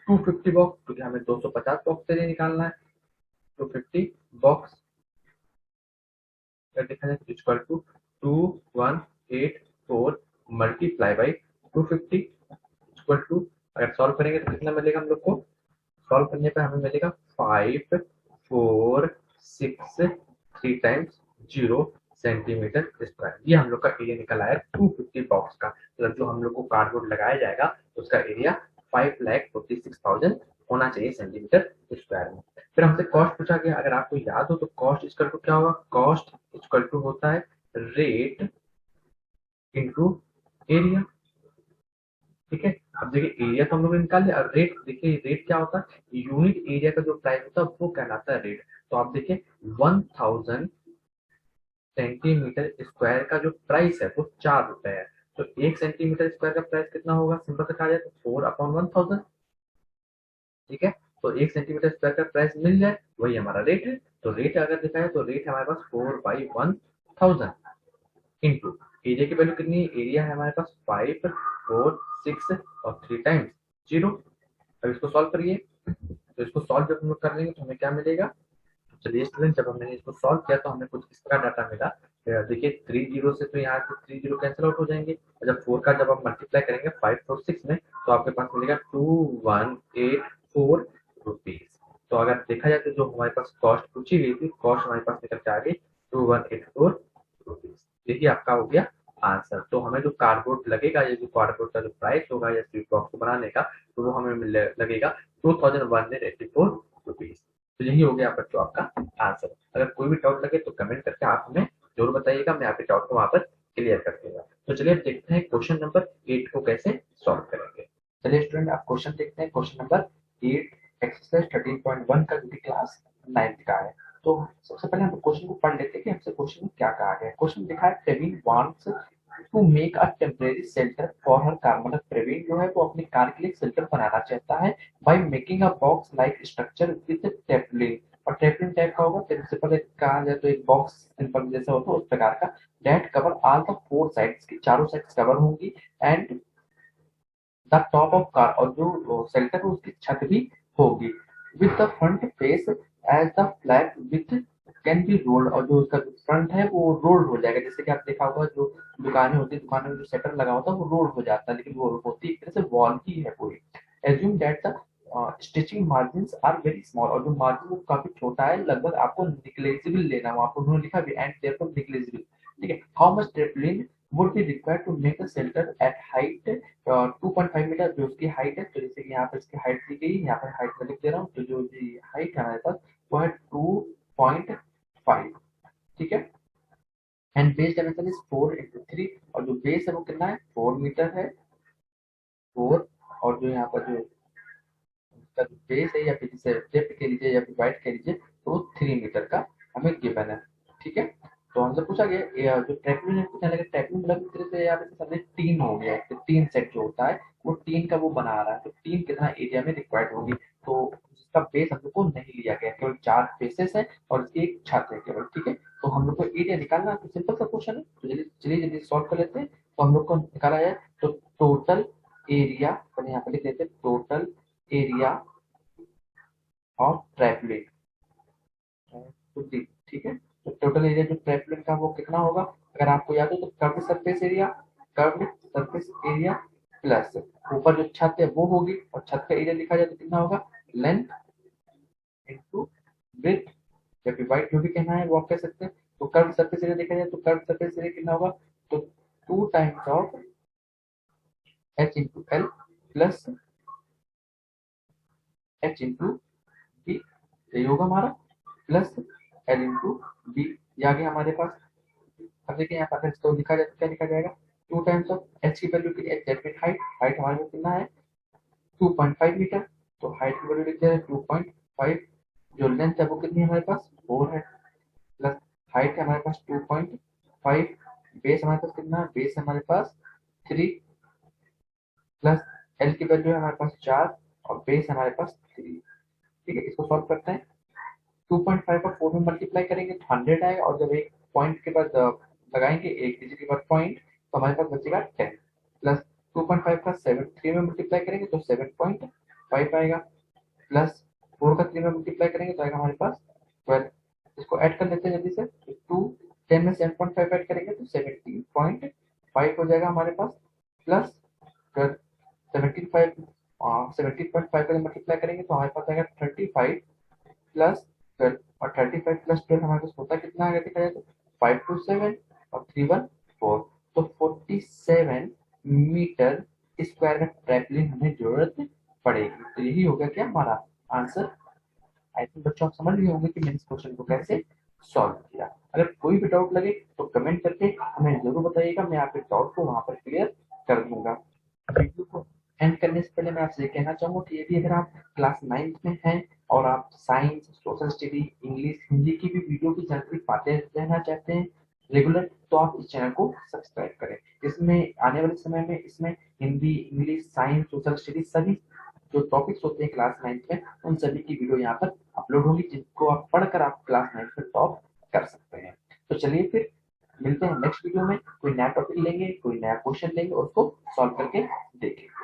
Speaker 1: 250 बॉक्स, क्योंकि हमें 250 बॉक्स एरिया निकालना है, 250 बॉक्स का देखा जाए equal to 2184 multiply by 250 equal to, अगर सॉल्व करेंगे तो कितना मिलेगा हम लोग को, सॉल्व करने पर हमें मिलेगा 5463 टाइम्स 0 सेंटीमीटर स्क्वायर। ये हम लोग का एरिया निकल आया 250 बॉक्स का। मतलब जो हम लोग को कार्डबोर्ड लगाया जाएगा उसका एरिया 5,46,000 होना चाहिए सेंटीमीटर स्क्वायर में। फिर हमसे कॉस्ट पूछा गया, अगर आपको याद हो तो कॉस्ट इक्वल टू क्या होगा, कॉस्ट इक्वल टू होता है रेट इंटू एरिया। ठीक है, अब देखिए एरिया तो हम लोग ने निकाल लिया, और रेट देखिए रेट क्या होता है, यूनिट एरिया का जो प्राइस होता है वो कहलाता है रेट। तो आप देखिए 1000 सेंटीमीटर स्क्वायर का जो प्राइस है वो 4 रुपए है। तो 1 सेंटीमीटर स्क्वायर का प्राइस कितना होगा, सिंपल से कहा जाए तो 4/1000। ठीक है, तो 1 सेंटीमीटर स्क्वायर का प्राइस मिल जाए वही हमारा रेट है। तो रेट अगर देखा जाए तो रेट हमारे पास 4/1000 इंटू एरिया की वैल्यू कितनी है, एरिया है हमारे पास 5, 4, 6 और 3 टाइम्स 0। अब इसको सॉल्व करिए, तो इसको सॉल्व जब हम लोग कर लेंगे तो हमें क्या मिलेगा। तो चलिए स्टूडेंट, जब हमने इसको सॉल्व किया तो हमें कुछ इस तरह डाटा मिला। देखिए 3 जीरो से तो यहाँ से 3 जीरो कैंसिल आउट हो जाएंगे, और जब 4 का जब हम मल्टीप्लाई करेंगे 5, 4, 6 में तो आपके पास मिलेगा 2184 रुपीज। तो अगर देखा जाए तो जो हमारे पास कॉस्ट पूछी गई थी, कॉस्ट हमारे पास निकल के आ गई 2184 रुपीज। देखिए आपका हो गया आंसर। तो हमें जो कार्डबोर्ड लगेगा, ये जो कार्डबोर्ड का जो प्राइस होगा या स्वीट बॉक्स को बनाने का, तो वो हमें लगेगा 2184 रुपीज। तो यही हो गया बच्चों आपका आंसर। अगर कोई भी डाउट लगे तो कमेंट करके आप हमें जरूर बताइएगा, मैं आपके डाउट को वहां पर क्लियर कर दूंगा। तो चलिए अब देखते हैं क्वेश्चन नंबर 8 को कैसे सॉल्व करेंगे। चलिए स्टूडेंट आप क्वेश्चन देखते हैं, क्वेश्चन नंबर 8 एक्सरसाइज 13.1 का जो कि क्लास 9th का है। तो सबसे पहले हम क्वेश्चन को पढ़ लेते हैं कि हमसे क्वेश्चन में क्या कहा गया है। क्वेश्चन लिखा है Praveen wants to make a temporary shelter for her car. मतलब प्रवीण जो है वो अपनी कार के लिए शेल्टर बनाना चाहता है by making a box like structure with tarpaulin. और टेपलिन टाइप का होगा, तो सिंपल एक कहा जाए तो एक बॉक्स सिंपल जैसा होता है उस प्रकार का। That cover all the four sides, की चारों साइड्स कवर होंगी, and the top of car, और जो शेल्टर है उसकी छत भी होगी, with the front face as the flat with can be rolled. और जो उसका फ्रंट है वो रोल्ड हो जाएगा, जैसे कि आप देखा होगा जो दुकानें होती है, दुकानों में जो शटर लगा होता है वो रोल्ड हो जाता है, लेकिन वो होती एक तरह से वॉल की है पूरी। Assume that the stitching margin are very small, और जो मार्जिन वो काफी छोटा है, लगभग आपको निग्लेजिबल लेना, वहां पर उन्होंने लिखा भी एंड देयरफॉर निग्लेजिबल। ठीक है, how much tarpaulin would be required to make a shelter at height 2.5 metre, जो उसकी हाइट है। तो जैसे कि यहाँ पर इसकी हाइट दी गई, यहाँ पर हाइट में लिख दे रहा हूँ, तो जो हाइट है हमारे पास वो है 2.5। ठीक है, and base dimension is 4 into 3, और जो बेस है वो कितना है 4 मीटर है, 4। और जो यहाँ पर जो उसका जो बेस है, या फिर जिसे डेप्थ कह लीजिए या फिर वाइड कह लीजिए, तो वो 3 मीटर का हमें गिवन है। ठीक है, तो हमसे पूछा गया जो ट्रैपलिन है पूछने लगे, ट्रैपलिन मतलब एक तरह से यहाँ पे समझे टीन हो गया, तो टीन सेट जो होता है वो टीन का वो बना रहा है, तो टीन कितना एरिया में रिक्वायर्ड होगी। तो उसका बेस हम लोग को नहीं लिया गया, केवल 4 फेसेस है और उसकी एक छत है केवल। ठीक है, तो हम लोग को एरिया निकालना है, तो सिंपल सा क्वेश्चन है, तो चलिए जल्दी सॉल्व कर लेते हैं। तो हम लोग को निकाला जाए तो टोटल एरिया, मैंने यहाँ पे लिख देते हैं टोटल एरिया ऑफ ट्रैपलिन। तो ठीक है, तो टोटल एरिया जो ट्रैपलिन का वो कितना होगा, अगर आपको याद हो तो curve surface area, curve surface area plus ऊपर जो छत है वो होगी, और छत का एरिया लिखा जाए तो कितना होगा, लेंथ इंटू ब्रेथ या फिर वाइड, जो भी कहना है वो आप कह सकते हैं। तो कर्व सरफेस एरिया देखा जाए तो कर्व सरफेस एरिया कितना होगा, तो 2 times of H into L plus H into B, यही होगा हमारा, प्लस एल इंटू बी, ये आ गया हमारे पास। अब देखिए यहाँ पर इसको लिखा जाए तो क्या लिखा जाएगा, 2 टाइम्स ऑफ एच की वैल्यू की H that mean height, height हमारे पास कितना है 2.5 मीटर, तो हाइट की वैल्यू लिख दिया है 2.5। जो लेंथ है वो कितनी है हमारे पास 4 है, प्लस हाइट है हमारे पास 2.5, बेस हमारे पास कितना है, बेस हमारे पास 3, प्लस एल की वैल्यू है हमारे पास 4 और बेस हमारे पास 3। ठीक है, इसको सॉल्व करते हैं।
Speaker 3: 2.5 को 4 में मल्टीप्लाई करेंगे तो 100 आएगा, और जब एक पॉइंट के बाद लगाएंगे, एक डिजिट के बाद पॉइंट, तो हमारे पास बचेगा 10, प्लस 2.5 का 3 में मल्टीप्लाई करेंगे तो 7.5 आएगा, प्लस 4 का 3 में मल्टीप्लाई करेंगे तो आएगा हमारे पास 12। इसको ऐड कर लेते हैं जल्दी से, तो 2 10 में 7.5 ऐड करेंगे तो 17.5 हो जाएगा हमारे पास, प्लस 12 17.5 का मल्टीप्लाई करेंगे तो हमारे पास आएगा 35 प्लस 12, और 35 प्लस 12 हमारे पास होता कितना आएगा देखा जाए तो 527 और 314, तो 47 मीटर स्क्वायर में ट्रैपलिन हमें जरूरत पड़ेगी। तो यही होगा क्या हमारा आंसर। आई थिंक बच्चों आप समझ गए होंगे कि मैंने इस क्वेश्चन को कैसे सॉल्व किया। अगर कोई भी डाउट लगे तो कमेंट करके हमें जरूर बताइएगा, मैं आपके डाउट को वहां पर क्लियर कर दूंगा। वीडियो को एंड करने से पहले मैं आपसे ये कहना चाहूंगा कि यदि अगर आप क्लास 9th में हैं और आप science, social study, English, Hindi की भी वीडियो की जानकारी पाते रहना चाहते हैं रेगुलर, तो आप इस चैनल को सब्सक्राइब करें। इसमें आने वाले समय में इसमें Hindi, English, science, social study सभी जो टॉपिक्स होते हैं क्लास 9th में, उन सभी की वीडियो यहाँ पर अपलोड होगी, जिनको आप पढ़कर आप क्लास 9th में टॉप कर सकते हैं। तो चलिए फिर मिलते हैं नेक्स्ट वीडियो में, कोई नया टॉपिक लेंगे, कोई नया क्वेश्चन लेंगे और उसको सॉल्व करके देखेंगे।